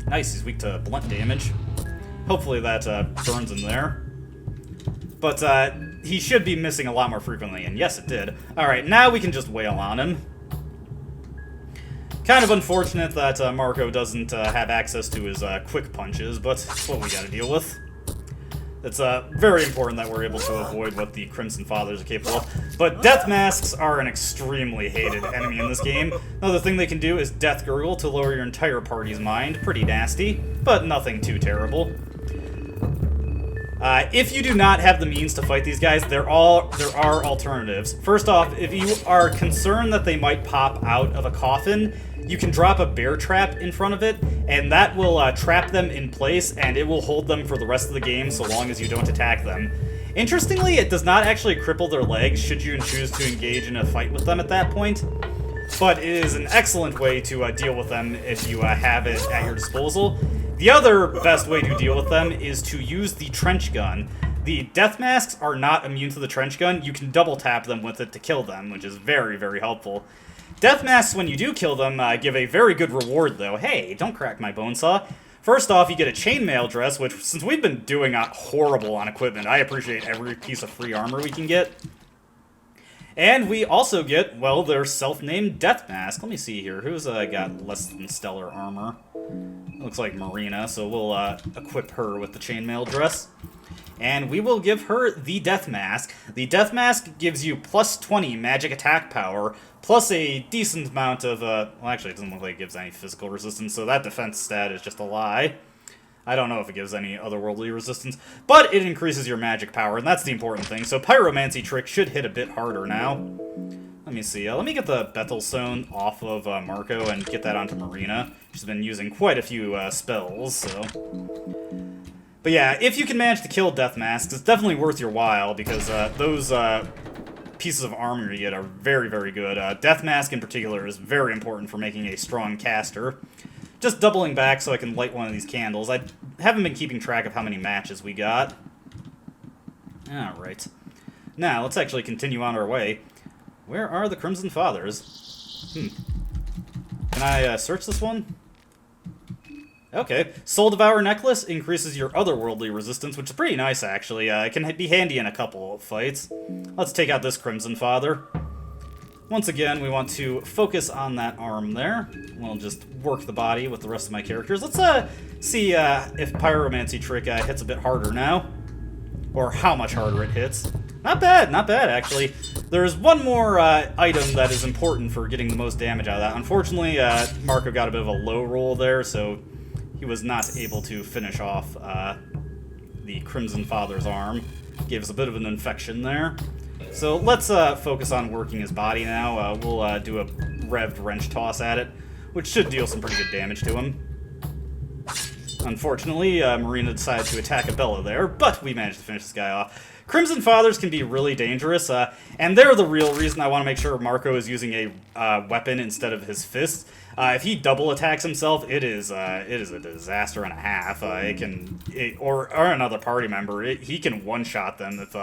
Nice, he's weak to blunt damage. Hopefully that burns him there. But he should be missing a lot more frequently, and yes, it did. Alright, now we can just wail on him. Kind of unfortunate that Marco doesn't have access to his quick punches, but it's what we gotta deal with. It's very important that we're able to avoid what the Crimson Fathers are capable of. But Death Masks are an extremely hated enemy in this game. Another thing they can do is Death Gurgle to lower your entire party's mind. Pretty nasty, but nothing too terrible. If you do not have the means to fight these guys, there are alternatives. First off, if you are concerned that they might pop out of a coffin, you can drop a bear trap in front of it, and that will trap them in place, and it will hold them for the rest of the game so long as you don't attack them. Interestingly, it does not actually cripple their legs should you choose to engage in a fight with them at that point, but it is an excellent way to deal with them if you have it at your disposal. The other best way to deal with them is to use the trench gun. The Death Masks are not immune to the trench gun. You can double tap them with it to kill them, which is very, very helpful. Death Masks, when you do kill them, give a very good reward, though. Hey, don't crack my bone saw. First off, you get a chainmail dress, which, since we've been doing horrible on equipment, I appreciate every piece of free armor we can get. And we also get, well, their self-named Death Mask. Let me see here. Who's got less than stellar armor? Looks like Marina, so we'll equip her with the chainmail dress. And we will give her the Death Mask. The Death Mask gives you plus 20 magic attack power, plus a decent amount of, well, actually, it doesn't look like it gives any physical resistance, so that defense stat is just a lie. I don't know if it gives any otherworldly resistance, but it increases your magic power, and that's the important thing. So Pyromancy Trick should hit a bit harder now. Let me see. Let me get the Bethel Stone off of Marco and get that onto Marina. She's been using quite a few spells, so... But yeah, if you can manage to kill Death Masks, it's definitely worth your while, because those pieces of armor you get are very, very good. Death Mask in particular is very important for making a strong caster. Just doubling back so I can light one of these candles. I haven't been keeping track of how many matches we got. Alright. Now, let's actually continue on our way. Where are the Crimson Fathers? Can I search this one? Okay. Soul Devour Necklace increases your otherworldly resistance, which is pretty nice, actually. It can be handy in a couple of fights. Let's take out this Crimson Father. Once again, we want to focus on that arm there. We'll just work the body with the rest of my characters. Let's see if Pyromancy Trick hits a bit harder now. Or how much harder it hits. Not bad, actually. There's one more item that is important for getting the most damage out of that. Unfortunately, Marco got a bit of a low roll there, so he was not able to finish off the Crimson Father's arm. Gave us a bit of an infection there. So let's focus on working his body now. We'll do a revved wrench toss at it, which should deal some pretty good damage to him. Unfortunately, Marina decided to attack Abella there, but we managed to finish this guy off. Crimson Fathers can be really dangerous, and they're the real reason I want to make sure Marco is using a weapon instead of his fist. If he double attacks himself, it is a disaster and a half. Or another party member, he can one-shot them if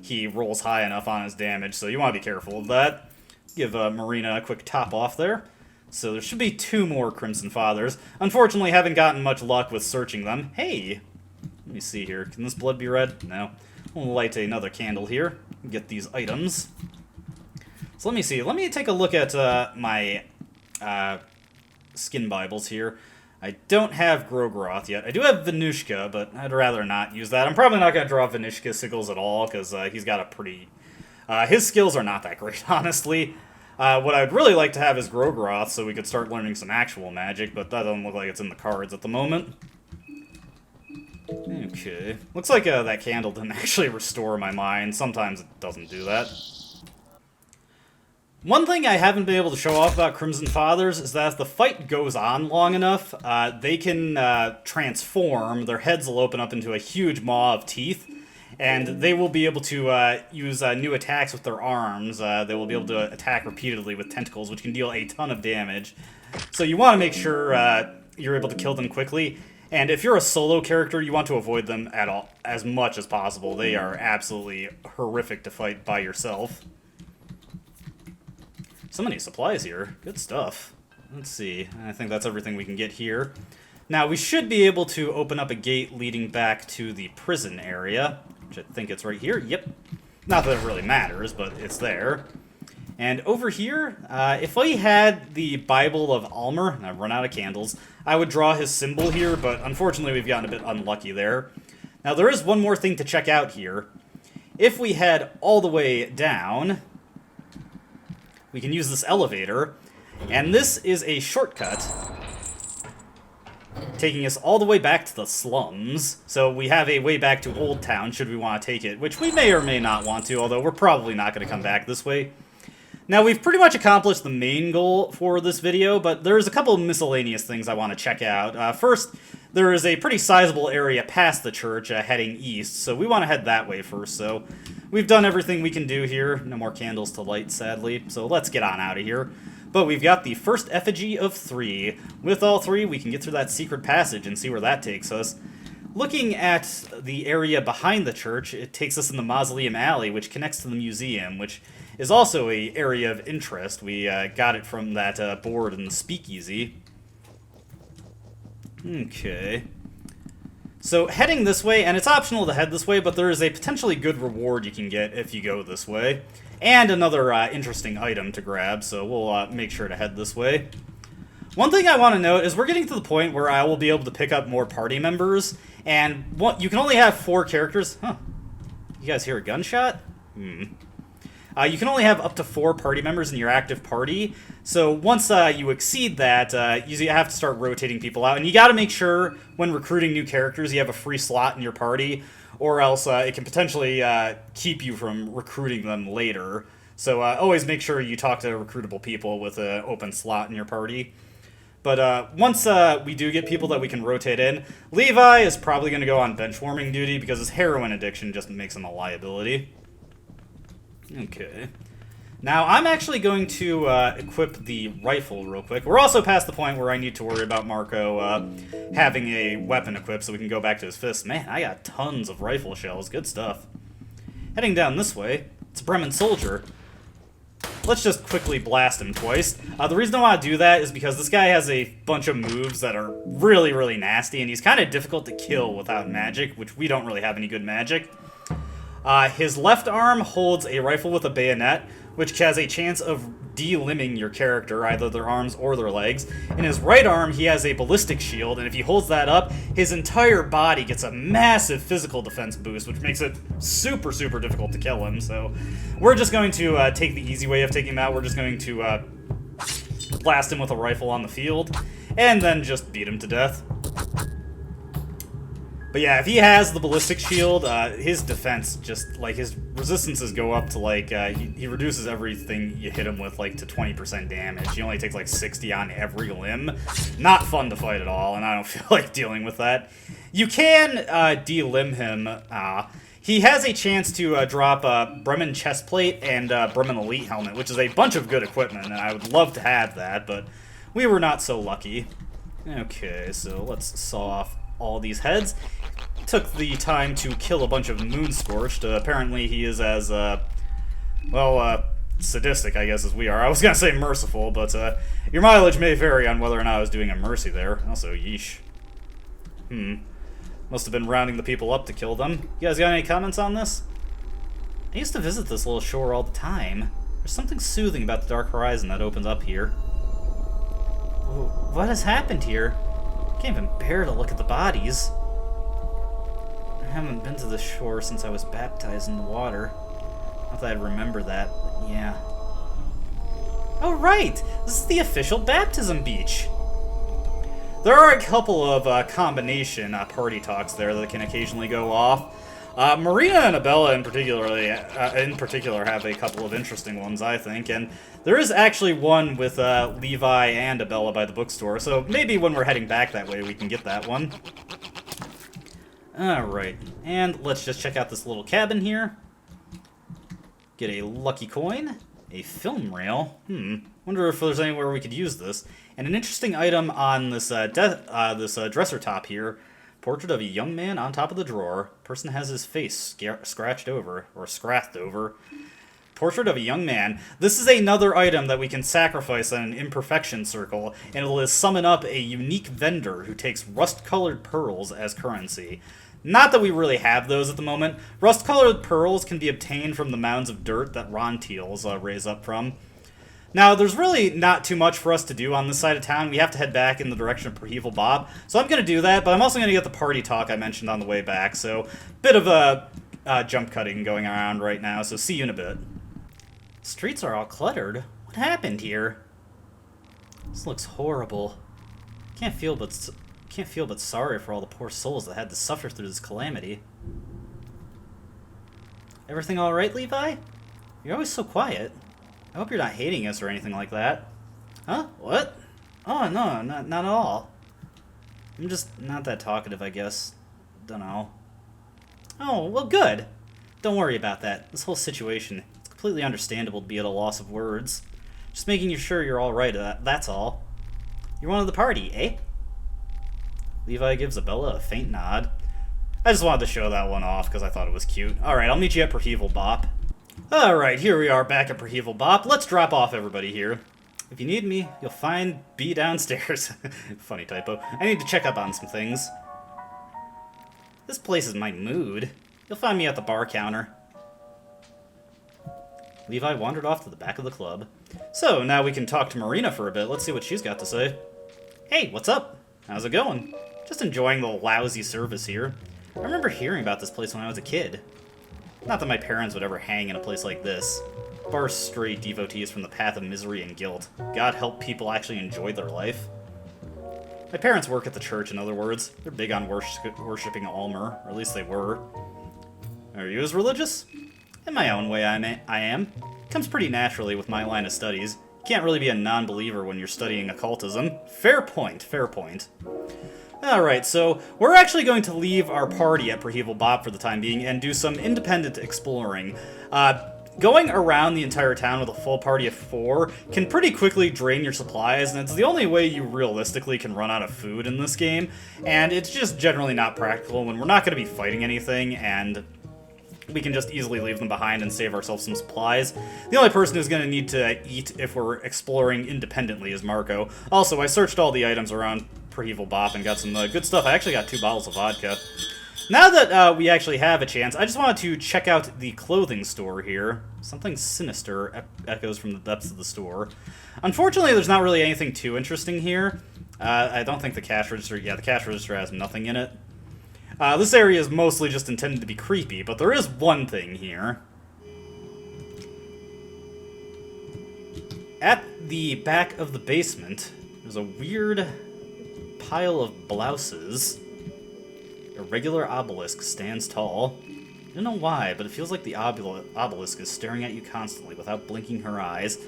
he rolls high enough on his damage, so you want to be careful of that. Give Marina a quick top off there. So there should be 2 more Crimson Fathers. Unfortunately, haven't gotten much luck with searching them. Hey! Let me see here. Can this blood be red? No. We'll light another candle here. Get these items. So let me see. Let me take a look at my skin Bibles here. I don't have Grogroth yet. I do have Venushka, but I'd rather not use that. I'm probably not going to draw Venushka Sickles at all, because he's got a pretty... his skills are not that great, honestly. What I'd really like to have is Grogroth, so we could start learning some actual magic, but that doesn't look like it's in the cards at the moment. Okay. Looks like that candle didn't actually restore my mind. Sometimes it doesn't do that. One thing I haven't been able to show off about Crimson Fathers is that if the fight goes on long enough, they can transform. Their heads will open up into a huge maw of teeth, and they will be able to use new attacks with their arms. They will be able to attack repeatedly with tentacles, which can deal a ton of damage. So you want to make sure you're able to kill them quickly. And if you're a solo character, you want to avoid them at all, as much as possible. They are absolutely horrific to fight by yourself. So many supplies here. Good stuff. Let's see. I think that's everything we can get here. Now, we should be able to open up a gate leading back to the prison area, which I think it's right here. Yep. Not that it really matters, but it's there. And over here, if we had the Bible of Alll-mer, and I've run out of candles, I would draw his symbol here, but unfortunately we've gotten a bit unlucky there. Now, there is one more thing to check out here. If we head all the way down, we can use this elevator, and this is a shortcut taking us all the way back to the slums. So we have a way back to Old Town, should we want to take it, which we may or may not want to, although we're probably not going to come back this way. Now, we've pretty much accomplished the main goal for this video, but there's a couple of miscellaneous things I want to check out. First, there is a pretty sizable area past the church heading east, so we want to head that way first. So we've done everything we can do here. No more candles to light, sadly, so let's get on out of here. But we've got the first effigy of 3. With all 3, we can get through that secret passage and see where that takes us. Looking at the area behind the church, it takes us in the Mausoleum Alley, which connects to the museum, which is also an area of interest. We got it from that board in the speakeasy. Okay. So heading this way, and it's optional to head this way, but there is a potentially good reward you can get if you go this way. And another interesting item to grab, so we'll make sure to head this way. One thing I want to note is we're getting to the point where I will be able to pick up more party members, and you can only have 4 characters. Huh. You guys hear a gunshot? You can only have up to 4 party members in your active party, so once you exceed that, you have to start rotating people out, and you gotta make sure when recruiting new characters you have a free slot in your party, or else it can potentially keep you from recruiting them later. So always make sure you talk to recruitable people with an open slot in your party. But once we do get people that we can rotate in, Levi is probably going to go on benchwarming duty because his heroin addiction just makes him a liability. Okay. Now, I'm actually going to equip the rifle real quick. We're also past the point where I need to worry about Marco having a weapon equipped so we can go back to his fists. Man, I got tons of rifle shells. Good stuff. Heading down this way, it's a Bremen soldier. Let's just quickly blast him twice. The reason I want to do that is because this guy has a bunch of moves that are really, really nasty, and he's kind of difficult to kill without magic, which we don't really have any good magic. His left arm holds a rifle with a bayonet, which has a chance of de-limbing your character, either their arms or their legs. In his right arm, he has a ballistic shield, and if he holds that up, his entire body gets a massive physical defense boost, which makes it super, super difficult to kill him. So we're just going to take the easy way of taking him out. We're just going to blast him with a rifle on the field, and then just beat him to death. But yeah, if he has the ballistic shield, his defense just, like, his resistances go up to, like, he reduces everything you hit him with, like, to 20% damage. He only takes, like, 60 on every limb. Not fun to fight at all, and I don't feel like dealing with that. You can de-limb him. He has a chance to drop Bremen chestplate and Bremen elite helmet, which is a bunch of good equipment, and I would love to have that, but we were not so lucky. Okay, so let's saw off all these heads. Took the time to kill a bunch of Moonscorched. Apparently he is as, sadistic, I guess, as we are. I was gonna say merciful, but your mileage may vary on whether or not I was doing a mercy there. Also, yeesh. Must have been rounding the people up to kill them. You guys got any comments on this? I used to visit this little shore all the time. There's something soothing about the dark horizon that opens up here. What has happened here? I can't even bear to look at the bodies. I haven't been to the shore since I was baptized in the water. Not that I'd remember that, but yeah. Oh, right! This is the official baptism beach! There are a couple of combination party talks there that can occasionally go off. Marina and Abella in particular have a couple of interesting ones, I think, and there is actually one with Levi and Abella by the bookstore, so maybe when we're heading back that way we can get that one. Alright, and let's just check out this little cabin here. Get a lucky coin, a film rail, wonder if there's anywhere we could use this, and an interesting item on this, dresser top here. Portrait of a young man on top of the drawer. Person has his face scratched over, or scrathed over. Portrait of a young man. This is another item that we can sacrifice on an imperfection circle, and it will summon up a unique vendor who takes rust-colored pearls as currency. Not that we really have those at the moment. Rust-colored pearls can be obtained from the mounds of dirt that Ronteals raise up from. Now, there's really not too much for us to do on this side of town. We have to head back in the direction of Perheval Bob. So I'm going to do that, but I'm also going to get the party talk I mentioned on the way back. So, bit of a jump cutting going around right now, so see you in a bit. Streets are all cluttered. What happened here? This looks horrible. Can't feel but sorry for all the poor souls that had to suffer through this calamity. Everything all right, Levi? You're always so quiet. I hope you're not hating us or anything like that. Huh? What? Oh, no, not at all. I'm just not that talkative, I guess. Dunno. Oh, well, good. Don't worry about that. This whole situation, it's completely understandable to be at a loss of words. Just making sure you're all right, that's all. You're one of the party, eh? Levi gives Abella a faint nod. I just wanted to show that one off because I thought it was cute. Alright, I'll meet you at Perheval Bop. Alright, here we are back at Perheval Bop. Let's drop off everybody here. If you need me, you'll find B downstairs. Funny typo. I need to check up on some things. This place is my mood. You'll find me at the bar counter. Levi wandered off to the back of the club. So, now we can talk to Marina for a bit. Let's see what she's got to say. Hey, what's up? How's it going? Just enjoying the lousy service here. I remember hearing about this place when I was a kid. Not that my parents would ever hang in a place like this. Bars stray devotees from the path of misery and guilt. God help people actually enjoy their life. My parents work at the church, in other words. They're big on worshipping Alll-mer, or at least they were. Are you as religious? In my own way, I am. Comes pretty naturally with my line of studies. You can't really be a non-believer when you're studying occultism. Fair point, fair point. Alright, so we're actually going to leave our party at Perheval Bop for the time being and do some independent exploring. Going around the entire town with a full party of 4 can pretty quickly drain your supplies, and it's the only way you realistically can run out of food in this game, and it's just generally not practical when we're not going to be fighting anything, and we can just easily leave them behind and save ourselves some supplies. The only person who's going to need to eat if we're exploring independently is Marco. Also, I searched all the items around Perheval Bop and got some good stuff. I actually got 2 bottles of vodka. Now that we actually have a chance, I just wanted to check out the clothing store here. Something sinister echoes from the depths of the store. Unfortunately, there's not really anything too interesting here. I don't think the cash register... Yeah, the cash register has nothing in it. This area is mostly just intended to be creepy, but there is one thing here. At the back of the basement, there's a weird pile of blouses. A regular obelisk stands tall. I don't know why, but it feels like the obelisk is staring at you constantly without blinking her eyes.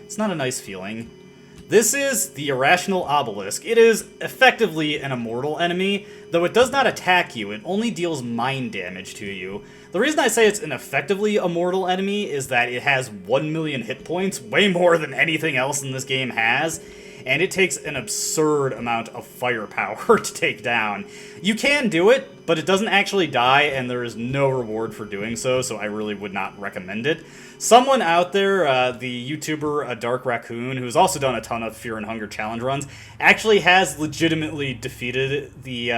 It's not a nice feeling. This is the Irrational Obelisk. It is effectively an immortal enemy, though it does not attack you, it only deals mind damage to you. The reason I say it's an effectively immortal enemy is that it has 1 million hit points, way more than anything else in this game has, and it takes an absurd amount of firepower to take down. You can do it, but it doesn't actually die, and there is no reward for doing so, so I really would not recommend it. Someone out there, the YouTuber Dark Raccoon, who's also done a ton of Fear and Hunger challenge runs, actually has legitimately defeated the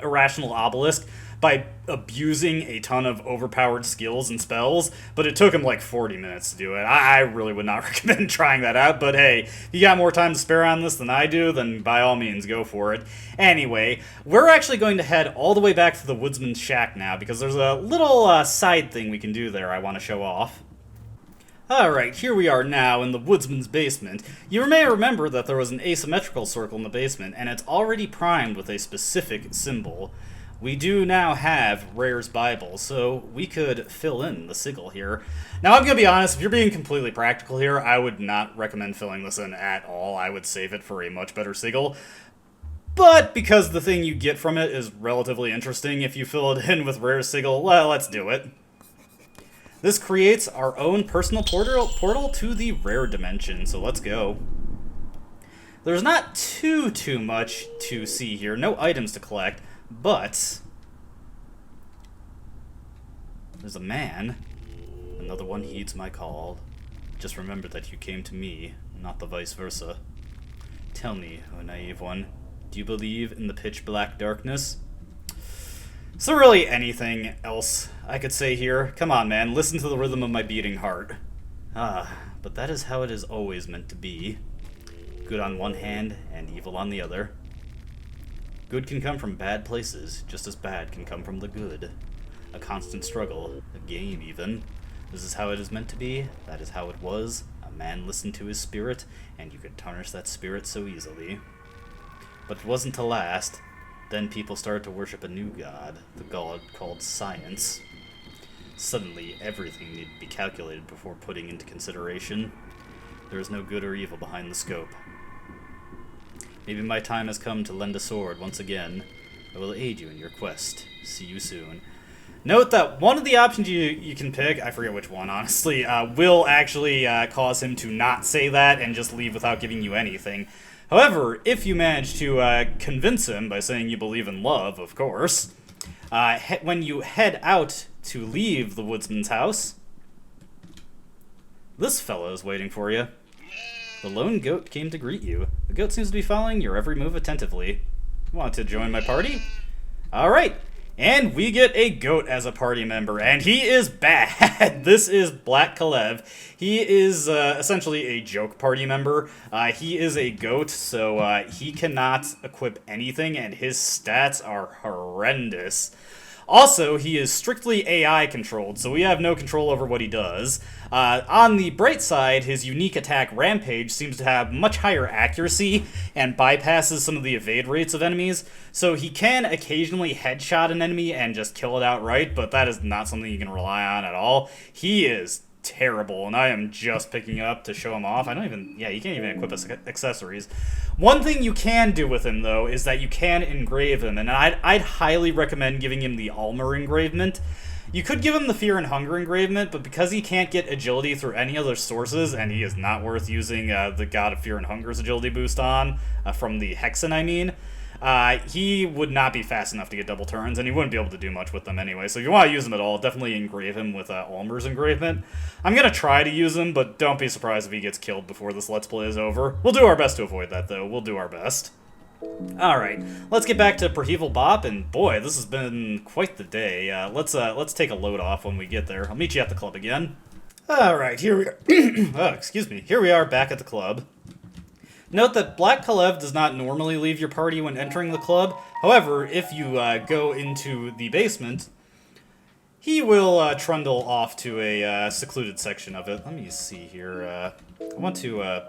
Irrational Obelisk by abusing a ton of overpowered skills and spells, but it took him like 40 minutes to do it. I really would not recommend trying that out, but hey, if you got more time to spare on this than I do, then by all means, go for it. Anyway, we're actually going to head all the way back to the Woodsman's Shack now, because there's a little side thing we can do there I want to show off. Alright, here we are now in the Woodsman's basement. You may remember that there was an asymmetrical circle in the basement, and it's already primed with a specific symbol. we do now have Rare's Bible, so we could fill in the sigil here. Now, I'm going to be honest, if you're being completely practical here, I would not recommend filling this in at all. I would save it for a much better sigil. But because the thing you get from it is relatively interesting, if you fill it in with Rare's sigil, well, let's do it. This creates our own personal portal to the rare dimension, so let's go. There's not too much to see here, no items to collect, but there's a man. Another one heeds my call. Just remember that you came to me, not the vice versa. Tell me, O naive one, do you believe in the pitch black darkness? Is there really anything else I could say here? Come on, man, listen to the rhythm of my beating heart. Ah, but that is how it is always meant to be. Good on one hand, and evil on the other. Good can come from bad places, just as bad can come from the good. A constant struggle, a game even. This is how it is meant to be, that is how it was. A man listened to his spirit, and you could tarnish that spirit so easily. But it wasn't to last. Then people started to worship a new god, the god called science. Suddenly, everything needed to be calculated before putting into consideration. There is no good or evil behind the scope. Maybe my time has come to lend a sword once again. I will aid you in your quest. See you soon. Note that one of the options you can pick, I forget which one, honestly, will actually cause him to not say that and just leave without giving you anything. However, if you manage to convince him by saying you believe in love, of course, when you head out to leave the woodsman's house, this fellow is waiting for you. The lone goat came to greet you. The goat seems to be following your every move attentively. Want to join my party? Alright, and we get a goat as a party member, and he is bad. This is Black Kalev. He is essentially a joke party member. He is a goat, so he cannot equip anything, and his stats are horrendous. Also, he is strictly AI controlled, so we have no control over what he does. On the bright side, his unique attack Rampage seems to have much higher accuracy and bypasses some of the evade rates of enemies, so he can occasionally headshot an enemy and just kill it outright, but that is not something you can rely on at all. He is terrible, and I am just picking up to show him off. I don't even, yeah, you can't even equip accessories. One thing you can do with him, though, is that you can engrave him, and I'd highly recommend giving him the Alll-mer engravement. You could give him the Fear and Hunger engravement, but because he can't get agility through any other sources, and he is not worth using the God of Fear and Hunger's agility boost on, from the Hexen, I mean, he would not be fast enough to get double turns, and he wouldn't be able to do much with them anyway. So if you want to use him at all, definitely engrave him with Alll-mer's engravement. I'm going to try to use him, but don't be surprised if he gets killed before this Let's Play is over. We'll do our best to avoid that, though. We'll do our best. Alright, let's get back to Perheval Bop, and boy, this has been quite the day. Let's take a load off when we get there. I'll meet you at the club again. Alright, here we are. Oh, excuse me. Here we are back at the club. Note that Black Kalev does not normally leave your party when entering the club. However, if you go into the basement, he will trundle off to a secluded section of it. Let me see here. I want to,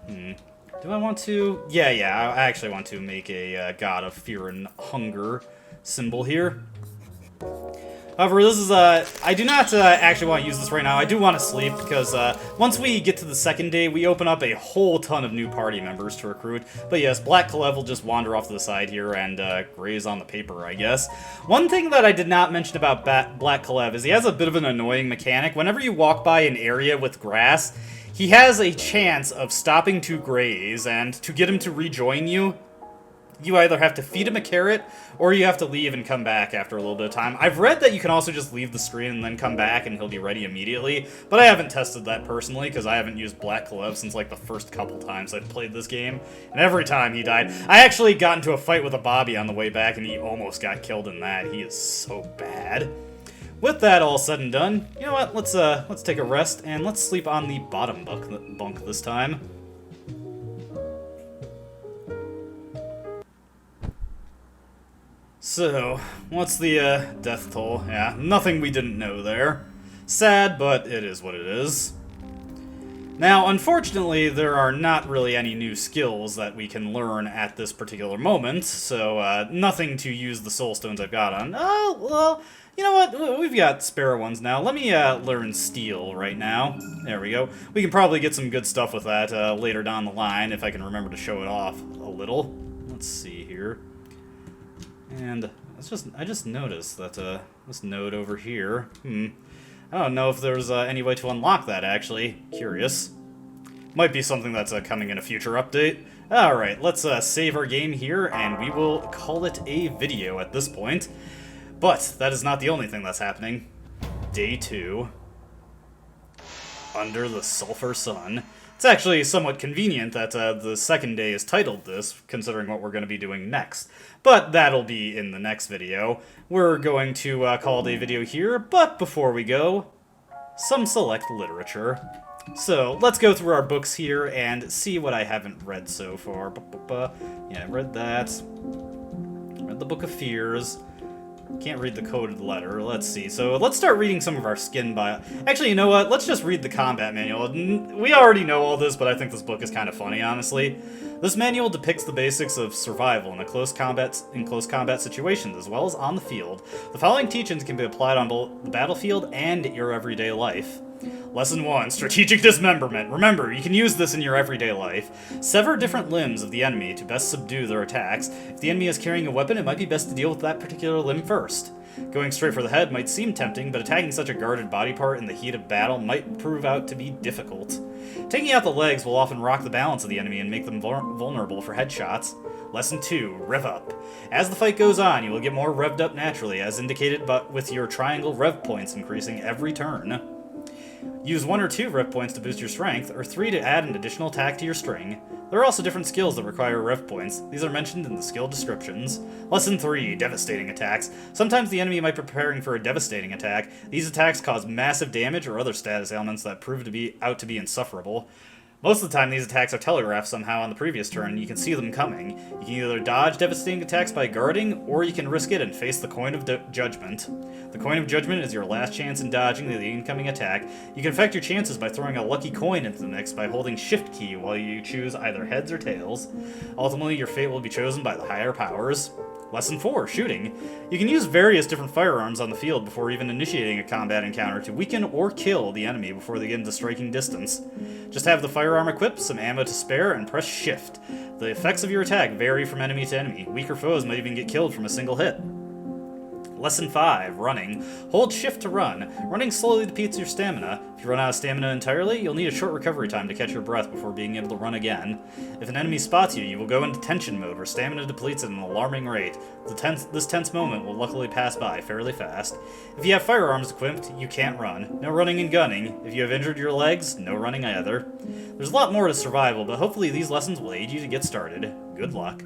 do I want to? Yeah, I actually want to make a God of Fear and Hunger symbol here. However, this is, I do not actually want to use this right now. I do want to sleep, because once we get to the second day, we open up a whole ton of new party members to recruit. But yes, Black Kalev will just wander off to the side here and graze on the paper, I guess. One thing that I did not mention about Black Kalev is he has a bit of an annoying mechanic. Whenever you walk by an area with grass, he has a chance of stopping to graze, and to get him to rejoin you, you either have to feed him a carrot, or you have to leave and come back after a little bit of time. I've read that you can also just leave the screen and then come back and he'll be ready immediately, but I haven't tested that personally, because I haven't used Black Kalev since like the first couple times I've played this game, and every time he died. I actually got into a fight with a Bobby on the way back, and he almost got killed in that. He is so bad. With that all said and done, you know what, let's take a rest, and let's sleep on the bottom bunk this time. So, what's the death toll? Yeah, nothing we didn't know there. Sad, but it is what it is. Now, unfortunately, there are not really any new skills that we can learn at this particular moment, so nothing to use the soul stones I've got on. Oh, well, you know what? We've got spare ones now. Let me learn steel right now. There we go. We can probably get some good stuff with that later down the line if I can remember to show it off a little. Let's see here. And I just noticed that this node over here. I don't know if there's any way to unlock that, actually. Curious. Might be something that's coming in a future update. Alright, let's save our game here, and we will call it a video at this point. But that is not the only thing that's happening. Day 2. Under the Sulphur Sun. It's actually somewhat convenient that the second day is titled this, considering what we're going to be doing next. But that'll be in the next video. We're going to call it a video here, but before we go, some select literature. So, let's go through our books here and see what I haven't read so far. Yeah, I read that. Read the Book of Fears. Can't read the coded letter. Let's see. So let's start reading some of our skin bio. Actually, you know what? Let's just read the combat manual. We already know all this, but I think this book is kind of funny, honestly. This manual depicts the basics of survival in close combat situations, as well as on the field. The following teachings can be applied on both the battlefield and your everyday life. Lesson 1, Strategic Dismemberment. Remember, you can use this in your everyday life. Sever different limbs of the enemy to best subdue their attacks. If the enemy is carrying a weapon, it might be best to deal with that particular limb first. Going straight for the head might seem tempting, but attacking such a guarded body part in the heat of battle might prove out to be difficult. Taking out the legs will often rock the balance of the enemy and make them vulnerable for headshots. Lesson 2, Rev Up. As the fight goes on, you will get more revved up naturally, as indicated but with your triangle rev points increasing every turn. Use 1 or 2 rev points to boost your strength, or 3 to add an additional attack to your string. There are also different skills that require rev points. These are mentioned in the skill descriptions. Lesson 3, Devastating Attacks. Sometimes the enemy might be preparing for a devastating attack. These attacks cause massive damage or other status ailments that prove to be insufferable. Most of the time, these attacks are telegraphed somehow on the previous turn, and you can see them coming. You can either dodge devastating attacks by guarding, or you can risk it and face the Coin of Judgment. The Coin of Judgment is your last chance in dodging the incoming attack. You can affect your chances by throwing a lucky coin into the mix by holding Shift key while you choose either heads or tails. Ultimately, your fate will be chosen by the higher powers. Lesson 4, Shooting. You can use various different firearms on the field before even initiating a combat encounter to weaken or kill the enemy before they get into striking distance. Just have the firearm equipped, some ammo to spare, and press Shift. The effects of your attack vary from enemy to enemy. Weaker foes might even get killed from a single hit. Lesson 5, Running. Hold Shift to run. Running slowly depletes your stamina. If you run out of stamina entirely, you'll need a short recovery time to catch your breath before being able to run again. If an enemy spots you, you will go into tension mode, where stamina depletes at an alarming rate. This tense moment will luckily pass by fairly fast. If you have firearms equipped, you can't run. No running and gunning. If you have injured your legs, no running either. There's a lot more to survival, but hopefully these lessons will aid you to get started. Good luck.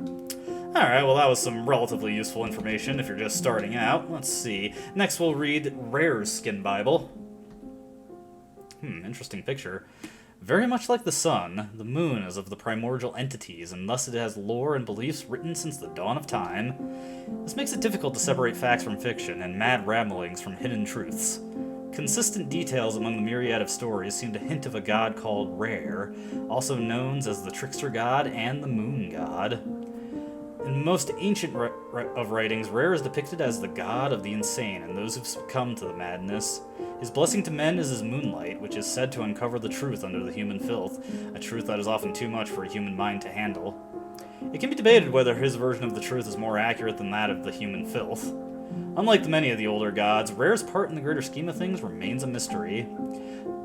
Alright, well that was some relatively useful information if you're just starting out. Let's see. Next we'll read Rare's Skin Bible. Interesting picture. Very much like the sun, the moon is of the primordial entities, and thus it has lore and beliefs written since the dawn of time. This makes it difficult to separate facts from fiction, and mad ramblings from hidden truths. Consistent details among the myriad of stories seem to hint of a god called Rare, also known as the Trickster God and the Moon God. In most ancient of writings, Rare is depicted as the god of the insane and those who've succumbed to the madness. His blessing to men is his moonlight, which is said to uncover the truth under the human filth, a truth that is often too much for a human mind to handle. It can be debated whether his version of the truth is more accurate than that of the human filth. Unlike many of the older gods, Rare's part in the greater scheme of things remains a mystery.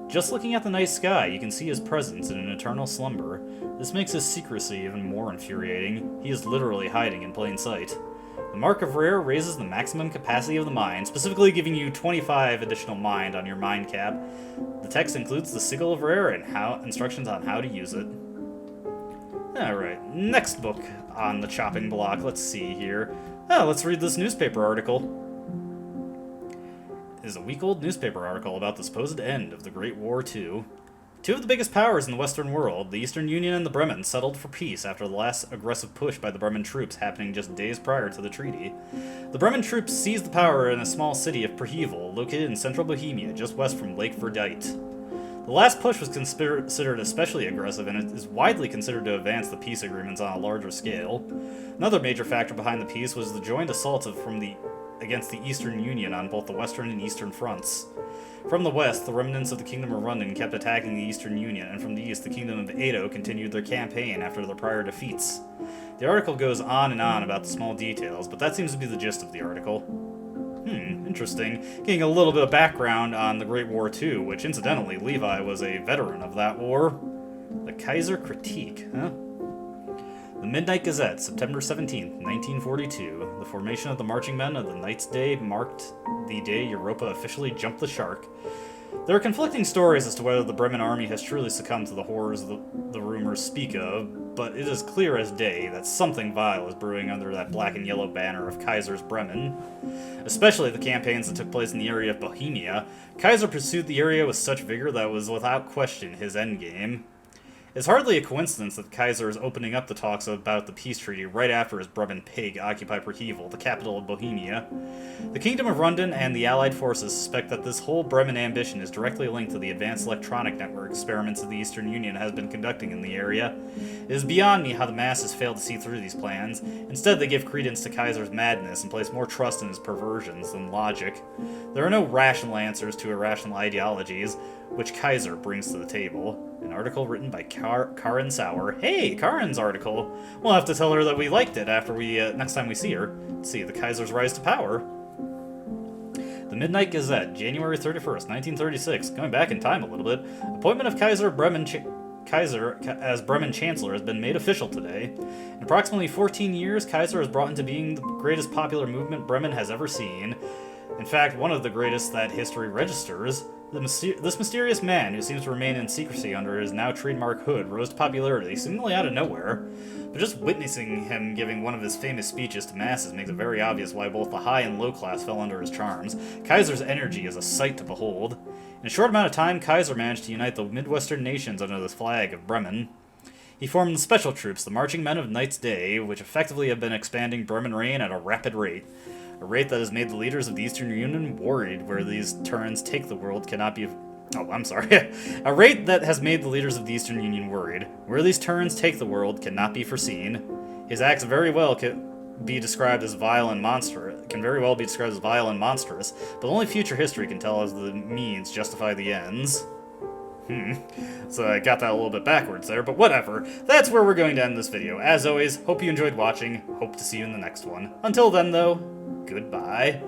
Just looking at the night sky, you can see his presence in an eternal slumber. This makes his secrecy even more infuriating. He is literally hiding in plain sight. The Mark of Rare raises the maximum capacity of the mind, specifically giving you 25 additional mind on your mind cap. The text includes the Sigil of Rare and instructions on how to use it. Alright, next book on the chopping block. Let's see here. Let's read this newspaper article. It is a week-old newspaper article about the supposed end of the Great War II. Two of the biggest powers in the Western world, the Eastern Union and the Bremen, settled for peace after the last aggressive push by the Bremen troops happening just days prior to the treaty. The Bremen troops seized the power in a small city of Prehevil, located in central Bohemia, just west from Lake Verdite. The last push was considered especially aggressive, and it is widely considered to advance the peace agreements on a larger scale. Another major factor behind the peace was the joint assault against the Eastern Union on both the Western and Eastern fronts. From the west, the remnants of the Kingdom of Rundon kept attacking the Eastern Union, and from the east, the Kingdom of Edo continued their campaign after their prior defeats. The article goes on and on about the small details, but that seems to be the gist of the article. Interesting. Getting a little bit of background on the Great War II, which incidentally, Levi was a veteran of that war. The Kaiser Critique, huh? The Midnight Gazette, September 17th, 1942. The formation of the marching men of the Knight's Day marked the day Europa officially jumped the shark. There are conflicting stories as to whether the Bremen army has truly succumbed to the horrors the rumors speak of, but it is clear as day that something vile is brewing under that black and yellow banner of Kaiser's Bremen. Especially the campaigns that took place in the area of Bohemia, Kaiser pursued the area with such vigor that it was without question his endgame. It's hardly a coincidence that Kaiser is opening up the talks about the peace treaty right after his Bremen pig occupy Prhevel, the capital of Bohemia. The Kingdom of Rundon and the Allied forces suspect that this whole Bremen ambition is directly linked to the advanced electronic network experiments that the Eastern Union has been conducting in the area. It is beyond me how the masses fail to see through these plans. Instead, they give credence to Kaiser's madness and place more trust in his perversions than logic. There are no rational answers to irrational ideologies, which Kaiser brings to the table. An article written by Karin Sauer. Hey, Karin's article! We'll have to tell her that we liked it after next time we see her. See the Kaiser's rise to power. The Midnight Gazette, January 31st, 1936. Going back in time a little bit. Appointment of Kaiser as Bremen Chancellor has been made official today. In approximately 14 years, Kaiser has brought into being the greatest popular movement Bremen has ever seen. In fact, one of the greatest that history registers. This mysterious man, who seems to remain in secrecy under his now trademark hood, rose to popularity, seemingly out of nowhere. But just witnessing him giving one of his famous speeches to masses makes it very obvious why both the high and low class fell under his charms. Kaiser's energy is a sight to behold. In a short amount of time, Kaiser managed to unite the Midwestern nations under the flag of Bremen. He formed the special troops, the Marching Men of Knight's Day, which effectively have been expanding Bremen reign at a rapid rate. A rate that has made the leaders of the Eastern Union worried where these turns take the world cannot be... A rate that has made the leaders of the Eastern Union worried. Where these turns take the world cannot be foreseen. His acts very well can be described as vile and monstrous, but only future history can tell as the means justify the ends. So I got that a little bit backwards there, but whatever. That's where we're going to end this video. As always, hope you enjoyed watching. Hope to see you in the next one. Until then, though, goodbye.